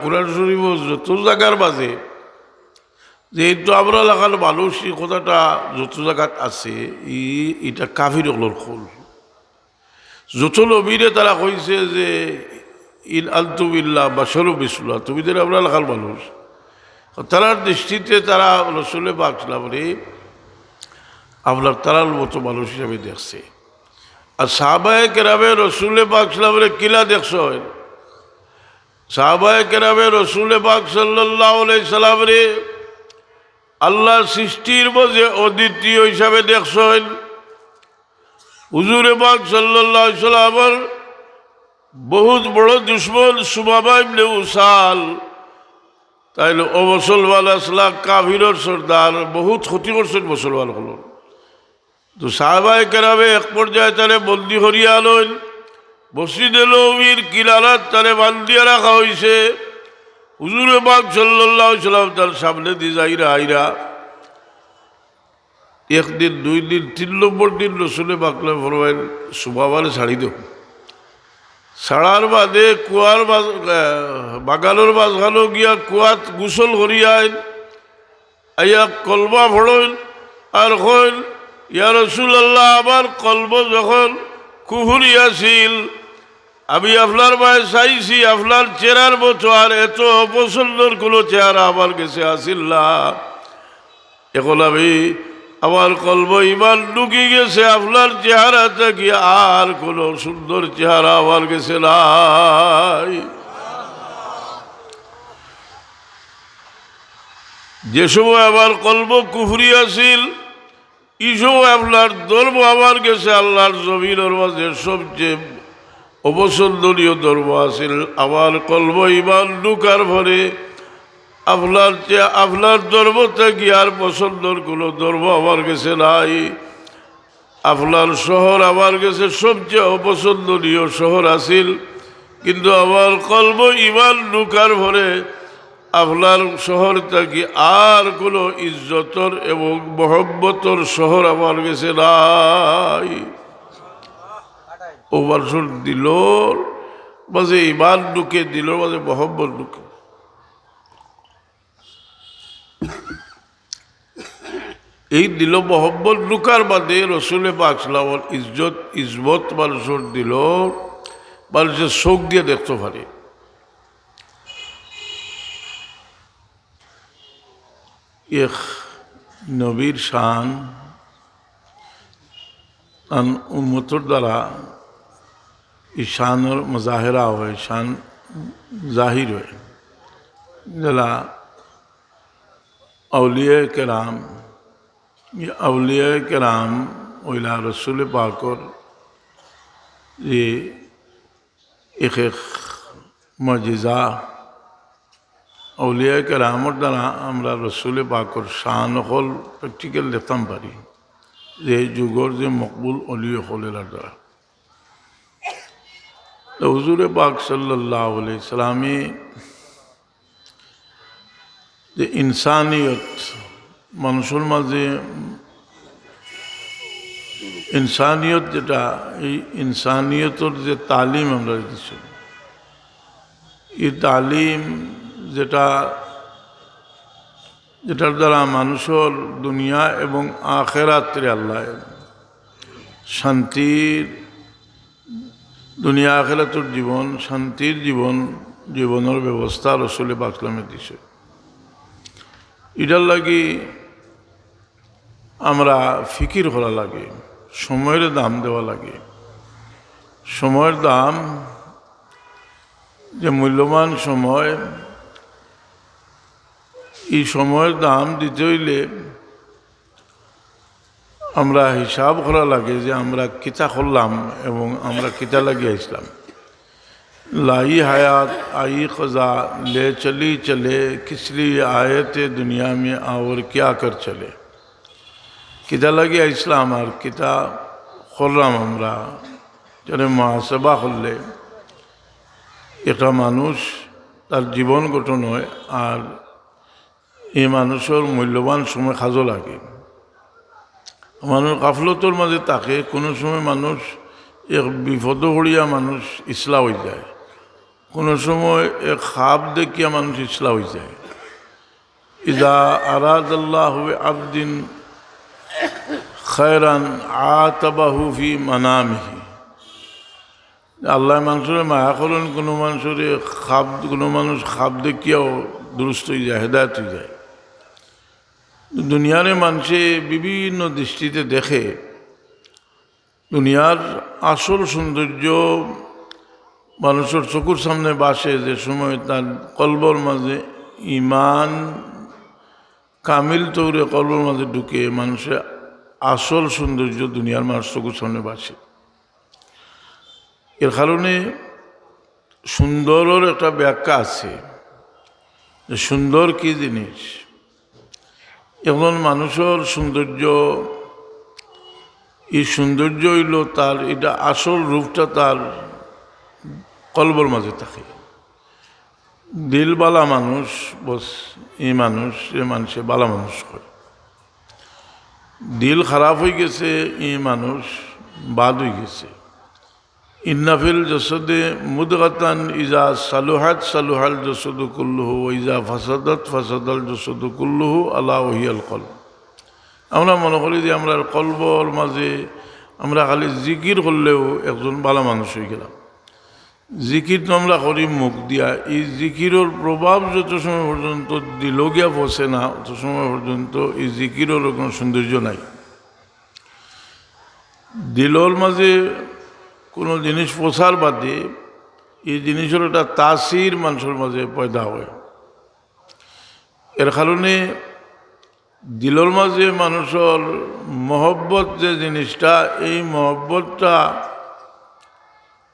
কোরআন শরীফ যত জায়গার মাঝে যেহেতু আমরা লাগাল মানুষ এই কথাটা যত জায়গাত আছে এটা কাফির হলর খোল যত নবীরে তারা কইছে যে ইন আলতুবিল্লাহ বা সরু বিসুল্লাহ তুমি যে আমরা লাগাল মানুষ তারার দৃষ্টিতে তারা রসুলে বাকলামরে আপনার তারার মতো মানুষ হিসাবে দেখছে। আর সাহাবায়ে কেরামে রসুলে বাকলামরে কিলা দেখছ সাহাবায়ে কেরামে রসুলে পাক সাল্লাল্লাহু আলাইহি সাল্লাম রে আল্লাহর সৃষ্টির মাঝে অদ্বিতীয় হিসাবে দেখছেন। হুজুরে পাক সাল্লাল্লাহু আলাইহি সাল্লামের বহুত বড় দুশ্মন সুমামা ইবনে উসাল তাইলে ও মুসলমান আসলা কাফিরের সর্দার বহুত ক্ষতি করছেন মুসলমান হল। তো সাহাবায়ে কেরামে এক পর্যায়ে তারে বন্দি করিয়া আনলেন, মসজিদে নববীর কিনারাত তারে বান্ধিয়া রাখা হয়েছে। হুজুরে পাক সাল্লাল্লাহু আলাইহি সাল্লাম তার সামনে দিয়ে যাইরা আইরা একদিন দুই দিন 3 নম্বর দিন রসুলে বাকলে ফরমাইন সুমামারে ছাড়ি দেব। ছাড়ার বাদে কুয়ার বাগানোর মাঝখানো গিয়া কুয়াত গোসল করিয়াইন আইয়া কলমা ফড়ইন আর কইন ইয়া রাসূলুল্লাহ আমার কলব যখন কুহুরি আছিল আমি আপনার মায়ে চাইছি আপনার চেহারার মতো আর এত অপছন্দর কোনো চেহারা আমার কাছে আসিল না। এখন আমি আমার কলব ইমান ঢুকি গেছে আপনার চেহারা থেকে আর কোনো সুন্দর চেহারা আমার কাছে নাই। যে সময় আমার কলব কুফরি আছিল এই সময় আপনার ধর্ম আমার কাছে আল্লাহর জমিনের মাঝে সবচেয়ে অপছন্দনীয় ধর্ম আছিল। আমার কলব ইমান ঢুকার পরে আপনার ধর্ম থেকে আর পছন্দর কোনো ধর্ম আমার কাছে নাই। আপনার শহর আমার কাছে সবচেয়ে অপছন্দনীয় শহর আছিল, কিন্তু আমার কলব ইমান ঢুকার পরে আপনার শহর থেকে আর কোনো ইজ্জতর এবং মহব্বতর শহর আমার কাছে নাই। ও মানুষের দিলর মাঝে ইমান ঢুকে দিলর মাঝে মহব্বত ঢুকে। এই দিল মহব্বত ঢুকার বাদে রসুলে পাক সাল্লাল্লাহু আলাইহি ইজ্জত ইজমত মানুষের দিল মানুষের চোখ দিয়ে দেখতে পারে। এক নবীর শান উম্মতর দ্বারা এই শানের মজাহেরা হয়, শান জাহির হয়। যারা আউলিয়া কেরাম ওইলা রসুল পাকর যে এক এক মজিজা আউলিয়া কেরামর দ্বারা আমরা রসুল পাকর শান হল প্র্যাকটিক্যাল দেখতাম পারি, যে যুগর যে মকবুল অলি হলের দ্বারা। হুজুরে পাক সাল্লাল্লাহু আলাইহি সাল্লামে যে ইনসানিয়ত মানুষের মাঝে ইনসানিয়ত যেটা, এই ইনসানিয়তর যে তালিম আমরা দিচ্ছি, এই তালিম যেটার দ্বারা মানুষের দুনিয়া এবং আখেরাত্রে আল্লাহ শান্তির দুনিয়া আখেরাতের জীবন শান্তির জীবনের ব্যবস্থা রসুলে পাক সাল্লাল্লাহু আলাইহি দিছে। এটার লাগি আমরা ফিকির করা লাগে, সময়ের দাম দেওয়া লাগে। সময়ের দাম, যে মূল্যবান সময়, এই সময়ের দাম দিতে হইলে আমরা হিসাব করা লাগে যে আমরা কিতা করলাম এবং আমরা কিতা লাগিয়ে আসলাম। लाई हयात आई ख़ज़ा ले चली चले किस लिए आए थे दुनिया में और क्या कर चले। किता लगे इस्लाम और किता खुलराम আমরা যারা মহাসভা করলে একটা মানুষ তার জীবন গঠন হয়, আর এই মানুষের মূল্যবান সময় কাজও লাগে। মানুষ গাফলতর মাঝে থাকে, কোনো সময় মানুষ এক বিপদ হড়িয়া মানুষ ইসলা হয়ে যায়, কোনো সময় এক খাব দেখিয়া মানুষ ইসলাম হয়ে যায়। ইজা আরাদাল্লাহু আবদিন খায়রান আতাবাহু ফি মানামিহি, আল্লাহ মানুষের মায়া করেন, কোনো মানুষ খাব দেখিয়াও দুরুস্ত হয়ে যায়, হেদায়ত হয়ে যায়। দুনিয়ারে মানুষে বিভিন্ন দৃষ্টিতে দেখে দুনিয়ার আসল সৌন্দর্য মানুষের চকুর সামনে বাসে যে সময় তার কলবর মাঝে ইমান কামিল তৌরে কলবর মাঝে ঢুকে মানুষের আসল সৌন্দর্য দুনিয়ার মানুষ চকুর সামনে বাসে। এর কারণে সুন্দরের একটা ব্যাখ্যা আছে যে সুন্দর কি জিনিস। এখন মানুষের সৌন্দর্য, এই সৌন্দর্য হইল তার এটা আসল রূপটা তার কলবর মাঝে থাকে। দিলবালা মানুষ বস এই মানুষে বালা মানুষ হয়। দিল খারাপ হয়ে গেছে, এই মানুষ বাদ হয়ে গেছে। ইন্নাফিল জসদে মুদগাতান ইজা সালুহাত সালুহাল জসদু কুল্লুহু ইজা ফাসাদাত ফাসাদাল জসদু কুল্লুহু আলা ওহিয়াল কলব। আমরা মনে করি যে আমরা কলবর মাঝে আমরা খালি জিকির করলেও একজন ভালো মানুষ হয়ে গেলাম। জিকির তো আমরা করি মুখ দিয়া, এই জিকিরের প্রভাব যত সময় পর্যন্ত দিলগিয়া পৌঁছে না তত সময় পর্যন্ত এই জিকিরের কোনো সৌন্দর্য নাই। দিলর মাঝে কোনো জিনিস পৌঁছার বাদে এই জিনিসের একটা তাসির মানুষের মাঝে পয়দা হয়। এর কারণে দিলর মাঝে মানুষের মহব্বত যে জিনিসটা, এই মহব্বতটা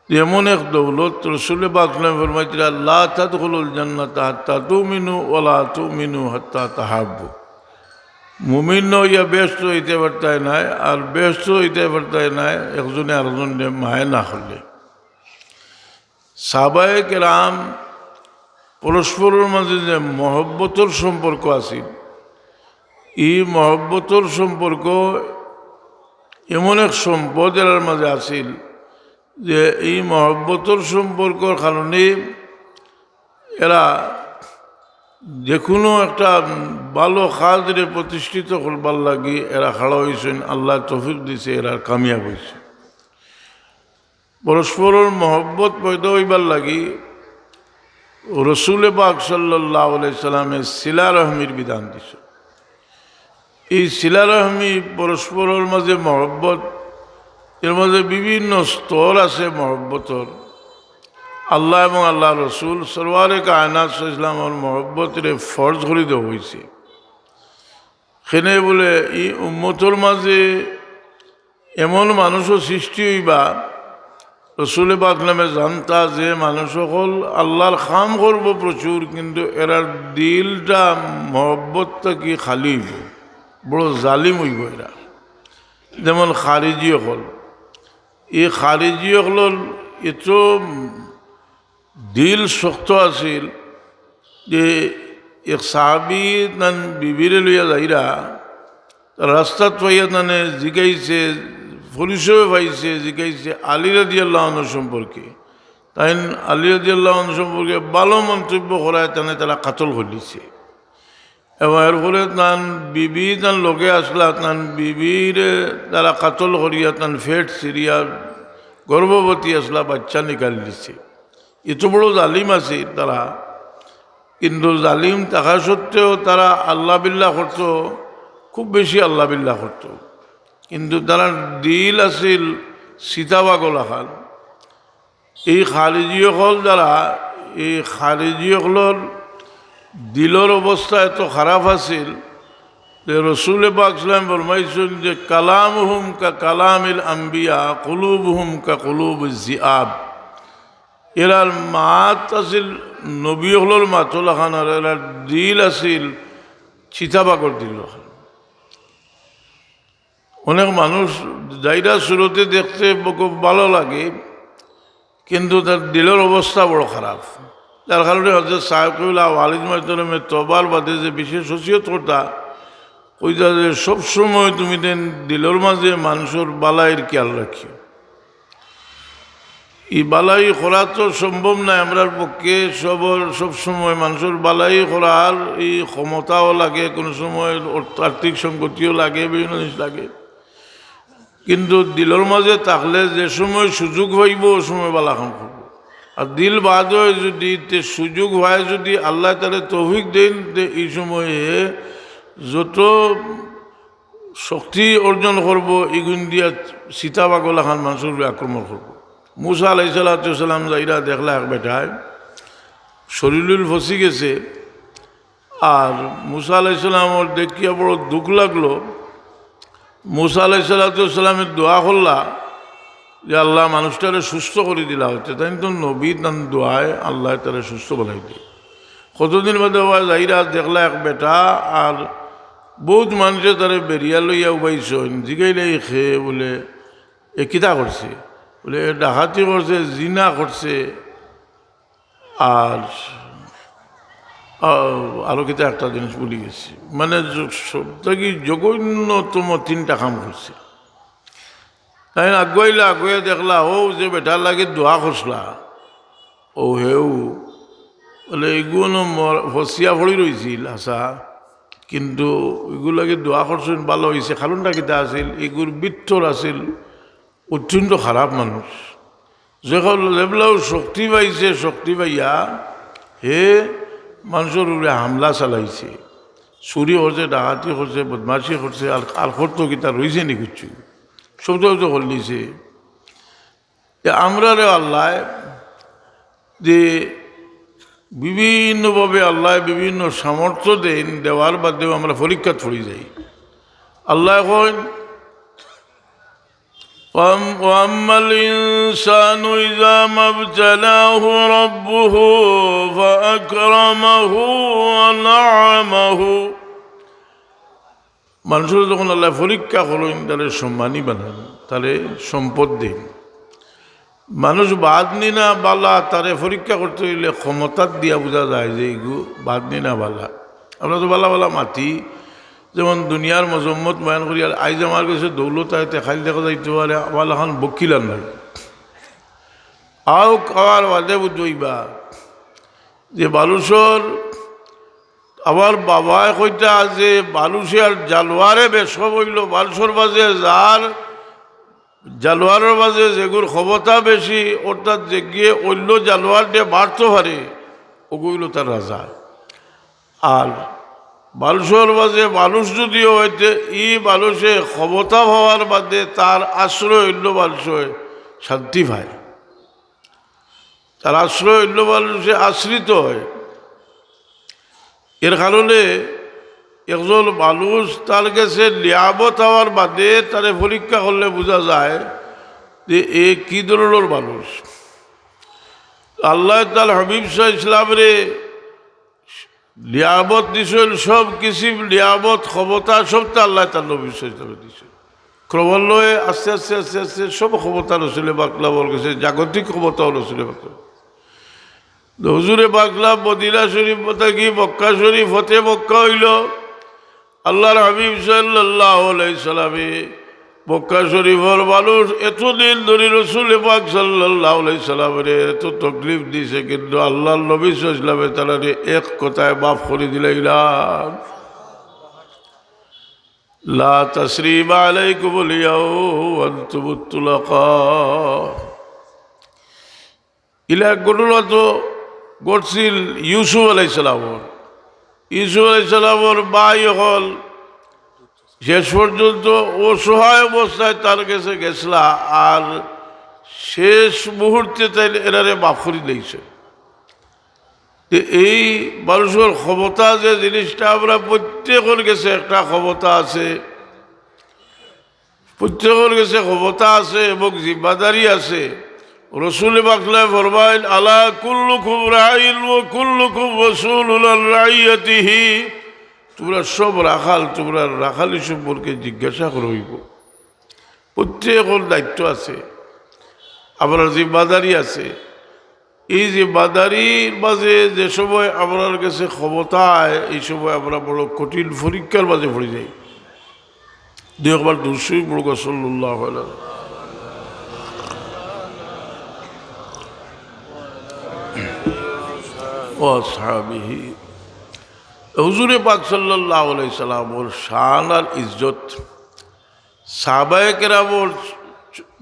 এমন এক দৌলত। রসুলে পাক ফরমাইছিলেন লা তাদখুলুল জান্নাতা হাত্তা তুমিনু ওয়ালা তুমিনু হাত্তা তাহাব্বু। মুমিন হইয়া ব্যস্ত হইতে পারতায় নাই, আর ব্যস্ত হইতে পারতায় নাই একজনে আরেকজনে মায় না করলে। সাহাবায়ে কেরাম পরস্পরের মাঝে যে মহব্বতের সম্পর্ক আছে, এই মহব্বতের সম্পর্ক এমন এক সম্পদ এর মাঝে আছিল যে এই মহব্বতের সম্পর্কর কারণে এরা যে কোনো একটা ভালো কাজরে প্রতিষ্ঠিত করবার লাগি এরা খাড়া হয়েছেন। আল্লাহ তৌফিক দিছে, এরা কামিয়াব হয়েছে। পরস্পরের মহব্বত পয়দা হইবার লাগি রসুলে পাক সাল্লাল্লাহু আলাইহি সাল্লামের সিলা রহমির বিধান দিছে। এই সিলা রহমি পরস্পরের মাঝে মহব্বত, এর মাঝে বিভিন্ন স্তর আছে মহব্বতর। আল্লাহ এবং আল্লাহ রসুল সরওয়ারে কায়নাত ইসলামের মহব্বতরে ফরজ করে দেওয়া হয়েছে। সেনে বলে এই উম্মতর মাঝে এমন মানুষও সৃষ্টি হইবা, রসুল পাক নামে জানতা যে মানুষ সকল আল্লাহর খাম করবো প্রচুর, কিন্তু এরার দিলটা মহব্বতটা কি খালি হইব, বড় জালিম হইব এরা। যেমন খারিজি হল, এই খারিজি হল এত দিল শক্ত আছিল যে এক সাহাবি তান বিবিরে লইয়া যাইরা রাস্তাত পাইয়া তানে জিগাইছে, পরিচয় পাইছে, জিগাইছে আলী রাদিয়াল্লাহু আনহু সম্পর্কে। তাই আলী রাদিয়াল্লাহু আনহু সম্পর্কে ভালো মন্তব্য করায় তানে তারা কাতল করিছে। এবং এর ফলে তান বিবি তান লোকে আসলা, তান বিবির তারা কাতল করিয়া তান ফেট সিরিয়া গর্ভবতী আসলা, বাচ্চা নিকাল দিছে। এত বড় জালিম আছে তারা, কিন্তু জালিম থাকা সত্ত্বেও তারা আল্লাহ বিল্লাহ করত, খুব বেশি আল্লাহ বিল্লাহ করত। কিন্তু তারা দিল আছিল সীতাবাগল আখাল। এই খারিজিসকল যারা, এই খারিজিসকলের দিলর অবস্থা এত খারাপ আছিল যে রসুলে পাক সাল্লাল্লাহু আলাইহি ওয়াসাল্লাম ফরমাইছেন যে কালামুহুম কা কালামিল আম্বিয়া কুলুবুহুম কা কুলুবিজ জিআব। এরার মাত আছিল নবী হলর মাতল খান, আর এরার দিল আছিল চিতাবাগর দিল। অনেক মানুষ যাইরা শুরুতে দেখতে খুব ভালো লাগে, কিন্তু তার দিলের অবস্থা বড় খারাপ। যার কারণে হজরত সাহেবুল্লাহ ওয়ালিদ মাহতুমের তবার বাদে যে বিশেষ ওসিয়ত করতা, কইতা যে সবসময় তুমি দিলের মাঝে মানুষের বালাইয়ের খেয়াল রাখিও। এই বালাই করা তো সম্ভব নয় আমরার পক্ষে। সব সময় মানুষের বালাই করার এই ক্ষমতাও লাগে, কোনো সময় আর্থিক সংগতিও লাগে, বিভিন্ন জিনিস লাগে। কিন্তু দিলের মাঝে থাকলে যে সময় সুযোগ হইব ও সময় বালা কাম করব। আর দিল বাদ হয় যদি সুযোগ হয়, যদি আল্লাহ তাহলে তৌফিক দেন, এই সময়ে যত শক্তি অর্জন করব এগুন দিয়া সীতাবাগলা খান মানুষের আক্রমণ করব। মুসা আলাইসাল্লাম যাইরা দেখলা এক বেটায় শরীরুল ফসি গেছে, আর মুসা আলাইসাল্লামর দেখিয়া বড় দুঃখ লাগলো। মুসা আলাইসাল্লামের দোয়া করলা যে আল্লাহ মানুষটারে সুস্থ করে দিলা হচ্ছে, তাই তো নবী তান দোয়ায় আল্লাহ তারা সুস্থ বলাই দিই। কতদিন বাদে যাইরা দেখলা এক বেটা, আর বহুত মানুষে তারা বেরিয়া লইয়া উবাইছেন, জিগাইলে খেয়ে বলে এ কিতা করছে, বলে ডাকাতি করছে, জিনা করছে, আর আরও কিতা একটা জিনিস বলি গেছি, মানে সবথেকে জঘন্যতম 3টা কাম করছে। তাই আগুয়াইলা দেখলা ও যে বেটার লাগে দোয়া করছলা, ও হেউ বলে এগুলো ফসিয়া ভরি রয়েছিল আশা, কিন্তু এগুলাকে দোয়া করছেন ভালো হয়েছে। কারণটা কিতা আছিল, এগুর বিত্তর আছিল, অত্যন্ত খারাপ মানুষ। যখন যেগুলো শক্তি পাইছে, শক্তি পাইয়া হে মানুষের উপরে হামলা চালাইছে, চুরি করছে, ডাকাতি করছে, বদমাশি করছে, আর করতো কিতা রয়েছে নি কিছু, সব তো করলিছে। আমরা রে আল্লাহ যে বিভিন্নভাবে আল্লাহ বিভিন্ন সামর্থ্য দেন, দেওয়ার বাদেও আমরা পরীক্ষা পড়ে যাই। আল্লাহ এখন وَأَمَّا الْإِنسَانُ إِذَا مَا ابْتَلَاهُ رَبُّهُ فَأَكْرَمَهُ وَنَعَمَهُ। মানুষের যখন আল্লাহ পরীক্ষা করেন, তাহলে সম্মানী বানান, তাহলে সম্পদ দেন। মানুষ বাদনি না বালা, তারে পরীক্ষা করতে হইলে ক্ষমতার দিয়া বোঝা যায় যে এগু বাদনি না বালা। আমরা তো বালা বালা মাতি, যেমন দুনিয়ার মজম্মত বয়ান করি, আর আইজ আমার কাছে দৌলত আয়তে খালি দেখা যাইতে পারে, আবার এখন বকিলার নাই আও খাওয়ার বাদে বুঝইবা যে বালুসর আবার বাবায় কইটা যে বালুসে আর জালোয়ারে বেশ হইল, বালুসর বাজে যার জালোয়ারের বাজে যেগুর ক্ষমতা বেশি, অর্থাৎ যে গিয়ে অন্য জালোয়ার দিয়ে বাড়তে পারে, ওগুইল তার রাজা। আর বালুসর বাজে বালুস যদিও হইতে ই বালুসে ক্ষমতা হওয়ার বাদে তার আশ্রয় অন্য বালুসে শান্তি পায়, তার আশ্রয় অন্য বালুসে আশ্রিত হয়। এর কারণে একজন মানুষ তার কাছে লিয়াবত হওয়ার বাদে তারে পরীক্ষা করলে বোঝা যায় যে এ কি ধরনের মানুষ। আল্লাহ তাআলা হাবিব সাল্লাল্লাহু আলাইহি ওয়াসাল্লামরে লিয়াবত দিছেন, সব কিছু লিয়াবত ক্ষমতা সব তো আল্লাহ তাআলা নবী সাল্লাল্লাহু আলাইহি ওয়াসাল্লাম দিছেন। ক্রমান্বয়ে আস্তে আস্তে আস্তে আস্তে সব ক্ষমতা রসুলে বাকলা বল গেছে, জাগতিক ক্ষমতাও রসুলে বাকলা। হুজুরে বাকলা মদিনা শরীফ থাকি মক্কা শরীফ হতে মক্কা হইল। আল্লাহর হাবিব সাল্লাল্লাহু আলাইহি সাল্লামে মক্কা শরীফের মানুষ এতদিন ধরে রসুল পাক সাল্লাল্লাহু আলাইহি সাল্লামের এত তকলিফ দিছে, কিন্তু আল্লাহর নবী সাল্লাল্লাহু আলাইহি সাল্লামে তারা এক কথায় মাফ করে দিলাম, লা তাসরিবা আলাইকুমুল ইয়াওম ওয়া আনতুমুত তুলাকা। ইলা ঘটনা তো ঘটছিল ইউসুফ আলাইহিস সালামর। ইউসুফ আলাইহিস সালামর ভাই হল শেষ পর্যন্ত অসহায় অবস্থায় তার কাছে গেছলা, আর শেষ মুহূর্তে তাই এরারে মাফ করে দিয়েছে। এই মানুষের ক্ষমতা যে জিনিসটা, আমরা প্রত্যেকের কাছে একটা ক্ষমতা আছে, প্রত্যেকের কাছে ক্ষমতা আছে এবং জিম্মাদারি আছে। রসুল বাকলা ফরমাইন আলা কুল্লুকুম রাইন ওয়া কুল্লুকুম মাসউলুন আন রাইয়াতিহি। তোমরা সব রাখাল, তোমরা রাখালি সম্পর্কে জিজ্ঞাসা করইব। প্রত্যেকের দায়িত্ব আছে, আমরা জিম্মাদারি আছে। এই জিম্মাদারির মাঝে যে সময় আপনার কাছে ক্ষমতায়, এই সময় আমরা বড় কঠিন পরীক্ষার মাঝে পড়ে যাই। দুই একবার দুশোই বড় সাল্লাল্লাহু আলাইহি। وأصحابه হুজুর পাক সাল্লাল্লাহু আলাইহি সাল্লামের শান আর ইজ্জত সাহাবায়ে কেরামের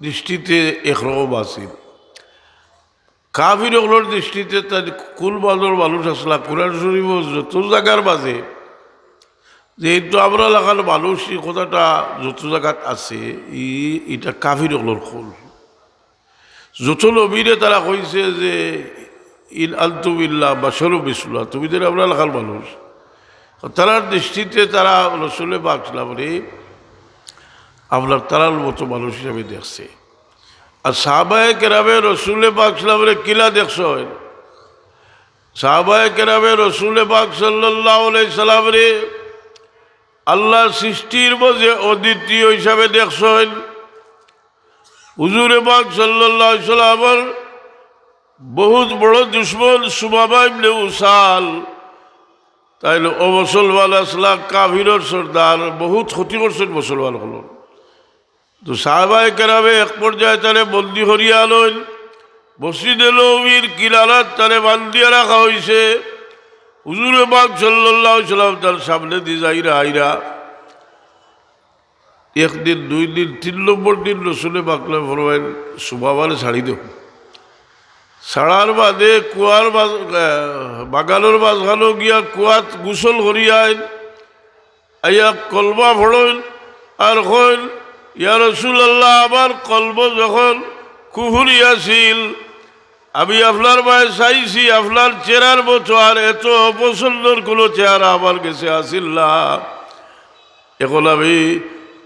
দৃষ্টিতে একরকম আছিল, কাফিরগুলোর দৃষ্টিতে তার কুল বাজর মানুষ আসলা। কুরআন শরীফ যত জায়গার মাঝে যেহেতু আমরা লাগার মানুষ এই কথাটা যত জায়গাত আছে, এটা কাফিরগুলোর কুল। যত নবীরে তারা কইছে যে ইন আনতুম ইল্লা বাশারুম মিসলুনা, তুমি তো আমরা লাগার মানুষ। তারার দৃষ্টিতে তারা রাসূল পাক সাল্লাল্লাহু আলাইহি আপনার তারার মতো মানুষ হিসাবে দেখছে। আর সাহাবায়ে কেরামে রাসূল পাক সাল্লাল্লাহু আলাইহি কিলা দেখছেন? সাহাবায়ে কেরামে রাসূল পাক সাল্লাল্লাহু আলাইহি সাল্লামরে আল্লাহর সৃষ্টির মাঝে অদ্বিতীয় হিসাবে দেখছেন। হুজুরে পাক সাল্লাল্লাহু আলাইহি সাল্লামের বহুত বড় দুশ্মন সুমামা ইবনে উসাল, তাইলে ও মুসলমান আসলা কাফিরের সর্দার, বহুত ক্ষতি করছেন মুসলমান হল। তো সাহাবায়ে কেরামে এক পর্যায়ে তারে বন্দি হরিয়া আনইন, মসজিদে নববীর কিনারাত তারে বান্ধিয়া রাখা হয়েছে। হুজুরে পাক সাল্লাল্লাহু আলাইহি সাল্লাম তার সামনে দিয়ে যাইরা আইরা একদিন, দুই দিন, 3 নম্বর দিন রাসূল পাক ফরমাইন সুমামারে ছাড়ি দেও। ছাড়ার বাদে কুয়ার বাগানোর মাঝখানো গিয়া কুয়াত গোসল করিয়াইন, আইয়া কলমা পড়ইন আর কইন, ইয়া রাসূলুল্লাহ, আমার কলব যখন কুহুরি আছিল, আমি আপনার মায়ে চাইছি আপনার চেহারার মতো, আর এত অপছন্দর কোনো চেহারা আমার কাছে আসিল না। এখন আমি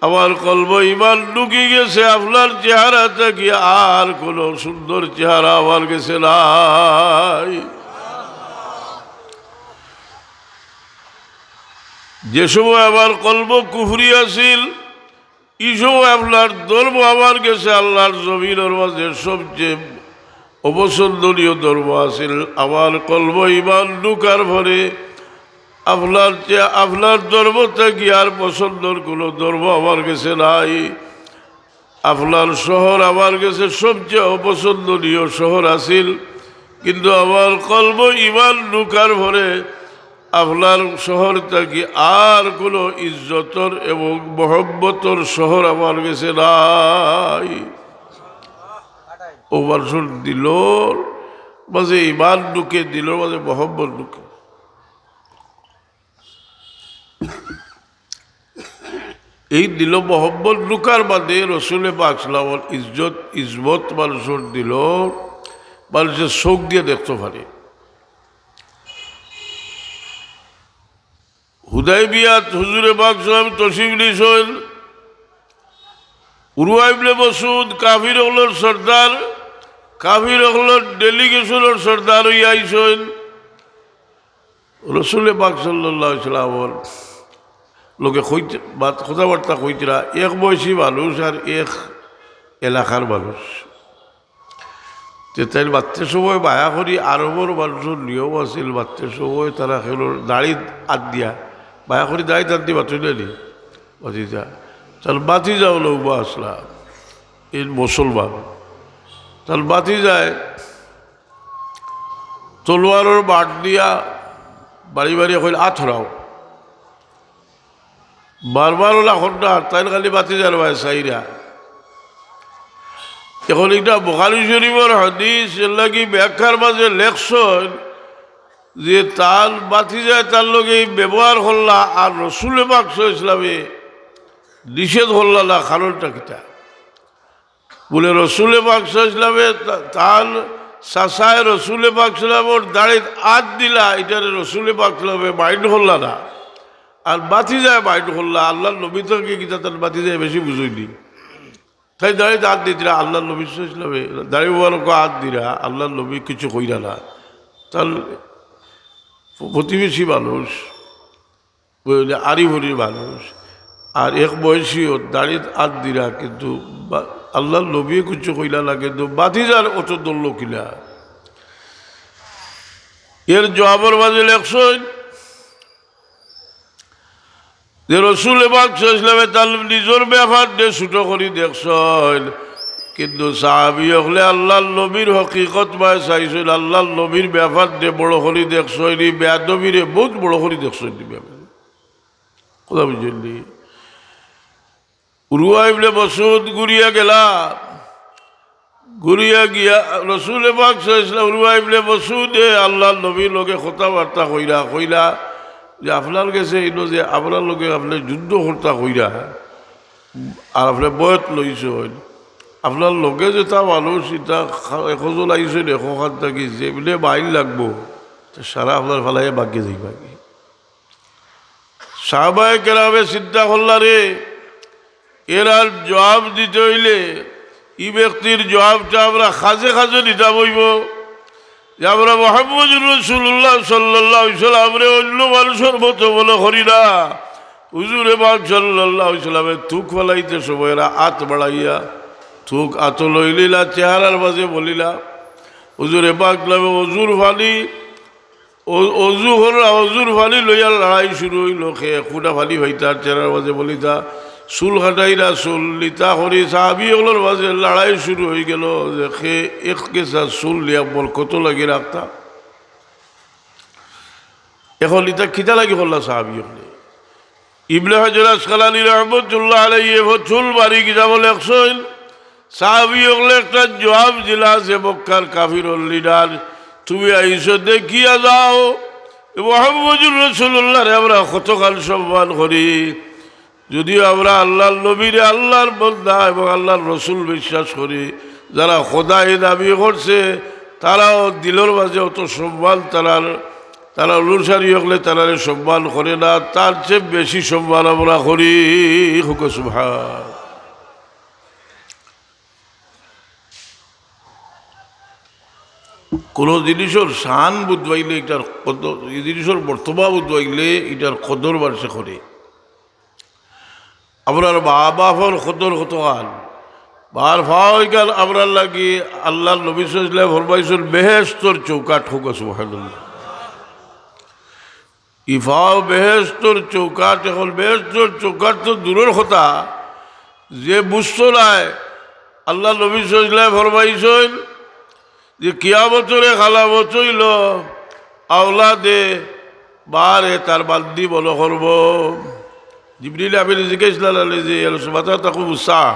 আমার কলব ইমান ঢুকি গেছে আপনার চেহারাটা কি, আর কোনো সুন্দর চেহারা আমার কাছে নাই। যে সময় আমার কলব কুফরি আছিল, এই সময় আপনার ধর্ম আমার কাছে আল্লাহর জমিনের মাঝে সবচেয়ে অপছন্দনীয় ধর্ম আছিল। আমার কলব ইমান ঢুকার পরে আপনার ধর্মটা কি আর পছন্দর কোনো ধর্ম আমার কাছে নাই। আপনার শহর আমার কাছে সবচেয়ে অপছন্দনীয় শহর আছিল, কিন্তু আমার কলব ইমান ঢুকার পরে আপনার শহরটা কি আর কোনো ইজ্জতর এবং মহব্বতর শহর আমার কাছে নাই। ও মানুষের দিলর মাঝে ইমান ঢুকে, দিলর মাঝে মহব্বত ঢুকে। এই দিল মহব্বত ঢুকার বাদে রাসূল পাক সাল্লাল্লাহু আলাইহি ইজ্জত ইজমত মানুষের দিল, মানুষের চোখ দিয়ে দেখতে পারে। হুদাইবিয়াত হুজুরে পাক সাল্লাল্লাহু আলাইহি তশরিফ নিয়েছেন। উরওয়া ইবনে মাসউদ কাফিরগুলোর সর্দার, কাফিরগুলোর ডেলিগেশনের সর্দার হইয়া আইছেন। রাসূল পাক সাল্লাল্লাহু আলাইহি সাল্লামের লোকে কথাবার্তা কইতরা, এক বয়সী মানুষ আর এক এলাকার মানুষ। তাই বাচ্চার সময় বায়া করি আরবর মানুষের নিয়ম আছিল, বাচ্চার সময় তারা খেলোর দাড়িত হাত দিয়া বায়া করি দাড়িত হাত দিয়ে বাঁচি নি বাঁচি যা তাহলে বাতি যাও লৌবা আসলা এই মুসলমান, তাহলে বাতি যায় তলোয়ারের বাট দিয়া বাড়ি বাড়ি কইল আথরাও, বারবার ওলা ঘন্টা তাই খালি বাতি যার ভাই সাইরা। এখন এটা বুখারী শরীফের হাদিস লাগি ব্যাখ্যার মাঝে লেখছেন যে তার বাতি যায় তার লগে ব্যবহার করলা, আর রাসূল পাক সাল্লাল্লাহু আলাইহি ওয়াসাল্লামে নিষেধ করলা না। কারণটা কিটা বলে, রাসূল পাক সাল্লাল্লাহু আলাইহি ওয়াসাল্লামে তার চাচায় রাসূল পাক সাল্লাল্লাহু আলাইহি ওয়াসাল্লামের দাড়িত হাত দিলা, এটারে রাসূল পাক সাল্লাল্লাহু আলাইহি ওয়াসাল্লামে মাইন্ড করলা না। আর বাতি যায় মাইন্ড করলা, আল্লাহর নবী থেকে কিটা তার বাতি যায় বেশি বুঝইনি। তাই দাঁড়িয়ে হাত দিরা আল্লাহ নবী ইসলামে দাঁড়িয়ে বলকে হাত দিরা আল্লাহ নবী কিছু কইরা না। তার প্রতিবেশী মানুষ, আরিভরির মানুষ, আর এক বয়সীও দাঁড়িয়ে হাত দিরা, কিন্তু আল্লাহ নবী কিছু কইলা না, কিন্তু বাতিজার অত দল্য কিলা। এর জবাবের মাঝে লেখছেন যে রাসূল পাক সাল্লাল্লাহু আলাইহি ওয়াসাল্লামে তার নিজের ব্যাপার দিয়ে ছোট করে দেখছেন, কিন্তু সাহাবি হলে আল্লাহর নবীর হকিকত পায় চাইছিল, আল্লাহর নবীর ব্যাপার দিয়ে বড় করি দেখছনি, বেয়াদবিরে বহুত বড় করি দেখছনি ব্যাপার কথা বুঝলি। উরওয়া ইবনে মাসউদ ঘুরিয়া গেলা, ঘুরিয়া গিয়া রসুল পাক সাল্লাল্লাহু আলাইহি ওয়াসাল্লাম উরওয়া ইবনে মাসউদে আল্লাহর নবীর লগে কথাবার্তা কইরা যে আপনার কাছে এলো যে আপনার লগে আপনি যুদ্ধ কর্তা কইরা আর আপনি বয়স লইছে হইল, আপনার লগে যে তা মানুষ এটা এখজন আইসেন এখান থাকি যে বলে বাইল লাগবো সারা আপনার ফালাই বাকি যাই বাকি। সাহাবায়ে কেরামে চিন্তা করলা রে এর আর জবাব দিতে হইলে ই ব্যক্তির জবাবটা আমরা খাজে খাজে দিতে বইব যে আমরা মুহাম্মদুর রাসূলুল্লাহ সাল্লাল্লাহু আলাইহি ওয়াসাল্লাম রে অন্য মানুষের মতো মনে করি না। হুজুরে পাক সাল্লাল্লাহু আলাইহি ওয়াসাল্লামের থুক ফলাইতে সময় এরা হাত বাড়াইয়া থুক আত লইলিলা চেহারার মাঝে বলিলা হুজুরে পাক নামে অজুর ফালি অজুর ফালি লইয়া লড়াই শুরু হইল। খে খুঁটা ফালি হইতার চেহারার মাঝে বলিতা চুল খাটাইরা চুল লিতা করি সাহাবিগুলোর মাঝে লড়াই শুরু হয়ে গেল যে খে এক কেসা চুল লিয়া বল কত লাগি রাখতা। এখন লিতা খিতা লাগি করলা সাহাবিগুলো। ইবনে হাজার আসকালানী রহমতুল্লাহ আলাইহি চুল বাড়ি গিয়া বলে একশন সাহাবিগুলো একটা জবাব দিলা যে মক্কার কাফির লিডার তুমি আইসো দেখিয়া যাও মুহাম্মদুর রাসূলুল্লাহরে আমরা কতকাল সম্মান করি, যদিও আমরা আল্লাহর নবীরে আল্লাহর বান্দা এবং আল্লাহর রসুল বিশ্বাস করি, যারা খোদাই দাবি করছে তারাও দিলের মাঝে অত সম্মান তারা অনুসারী হলে তারা সম্মান করে না, তার চেয়ে বেশি সম্মান আমরা করি। সুবহান। কোনো জিনিসের শান বুধবাইলে এটার কদর, এই জিনিসের বর্তমান বুধবাইলে এটার কদর বাড়ছে করে। আপনার বাবা ফল কদর কত গান বার ভাই গান আপনার লাগি আল্লাহ নবী সাল্লাল্লাহু আলাইহি ওয়াসাল্লাম ফরমাইছেন বেহেশতর চৌকাট হোক। সুবহানাল্লাহ। ইফাও বেহেশতর চৌকাট, এখন বেহেশতর চৌকাট তো দূরের কথা, যে বুঝতো নাই আল্লাহ নবী সাল্লাল্লাহু আলাইহি ওয়াসাল্লাম ফরমাইছেন যে কিয়ামতরে খালামত হইল আওলাদে বারে তার বান্দি বলো করব। জিবরিল আমিন জিজ্ঞাসা যে মাথা তাকু উৎসাহ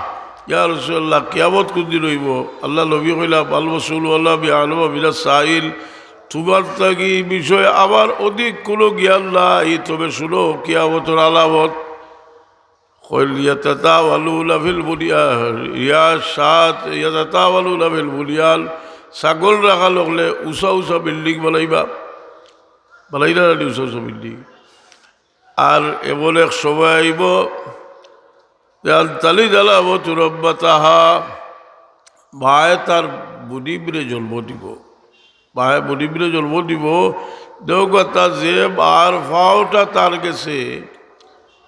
ইয়া রাসূলুল্লাহ কিয়ামত কোনদিন হইব? আল্লাহ নবী কইলা আল রাসূলুল্লাহ বিআলম বিলা সাইল, তোমার থাকি বিষয়ে আবার অধিক কোনো জ্ঞান নাই, তবে শুনো কিয়ামতের আলামত কইল ইয়াতাতাওয়ালুনা ফিল বুনিয়ান ইয়া সাত ইয়াতাতাওয়ালুনা ফিল বুনিয়ান, ছাগল রাখা লগলে উঁচা উঁচা বিল্ডিং বানাইবা বানাইলা উঁচা উঁচা বিল্ডিং। আর এমন এক সময় আইব তালি জ্বালাব তুরব্বা তাহা, ভাই তার বুনিবরে জন্ম দিব, ভাই বুনিবরে জন্ম দিব। দেওগতা যে বার ফাওটা তার গেছে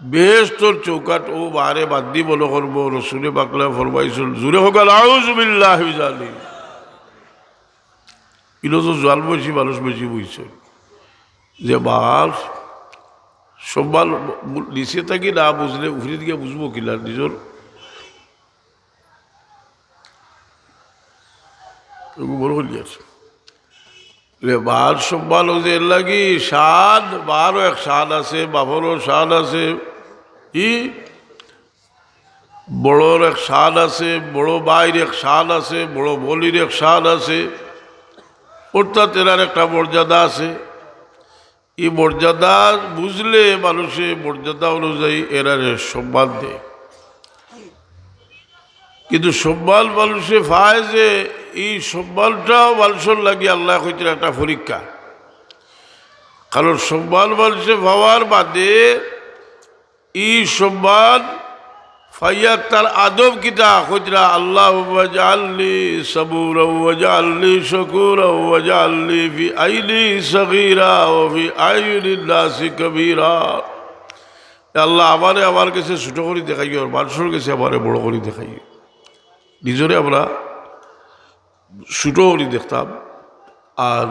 বেহেশতর চৌকাট ও বারে বাদ্দি বলো করবো। রসুলে বাকলা ফরমাইছিল জুড়ে হোক আউযু বিল্লাহি মিনাশ জালিম। এগুলো তো জল বেশি মানুষ বেশি বুঝছে যে বার সম্মান নিচে থাকি না বুঝলে উফরে দিকে বুঝবো কিনা নিজের বড় হয়ে আছে বার সম্মান হচ্ছে এর লাগি স্বাদ বারও এক স্বাদ আছে, বাপরও স্বাদ আছে, ই বড়োর এক স্বাদ আছে, বড় বাইর এক স্বাদ আছে, বড় বলির এক স্বাদ আছে, অর্থাৎ এরার একটা মর্যাদা আছে। এই মর্যাদা বুঝলে মানুষের মর্যাদা অনুযায়ী এরারে সম্মান দেয়। কিন্তু সম্মান মানুষে পায় যে এই সম্মানটাও মানুষের লাগে আল্লাহ হইতে একটা পরীক্ষা। কারণ সম্মান মানুষে পাওয়ার বাদে এই সম্মান ফাইয়া তার আদব কিতা হইতরা আল্লাহুম্মা জাআলনি সাবুরা ওয়া জাআলনি শাকুরা ওয়া জাআলনি ফি আইনি সগীরা ওয়া ফি আইনিন নাসি কবীরা। আল্লাহ আমারে আমার কাছে ছোট করে দেখাইও, আর মানুষের কাছে আমারে বড় করে দেখাইও। নিজরে আমরা ছোট করে দেখতাম আর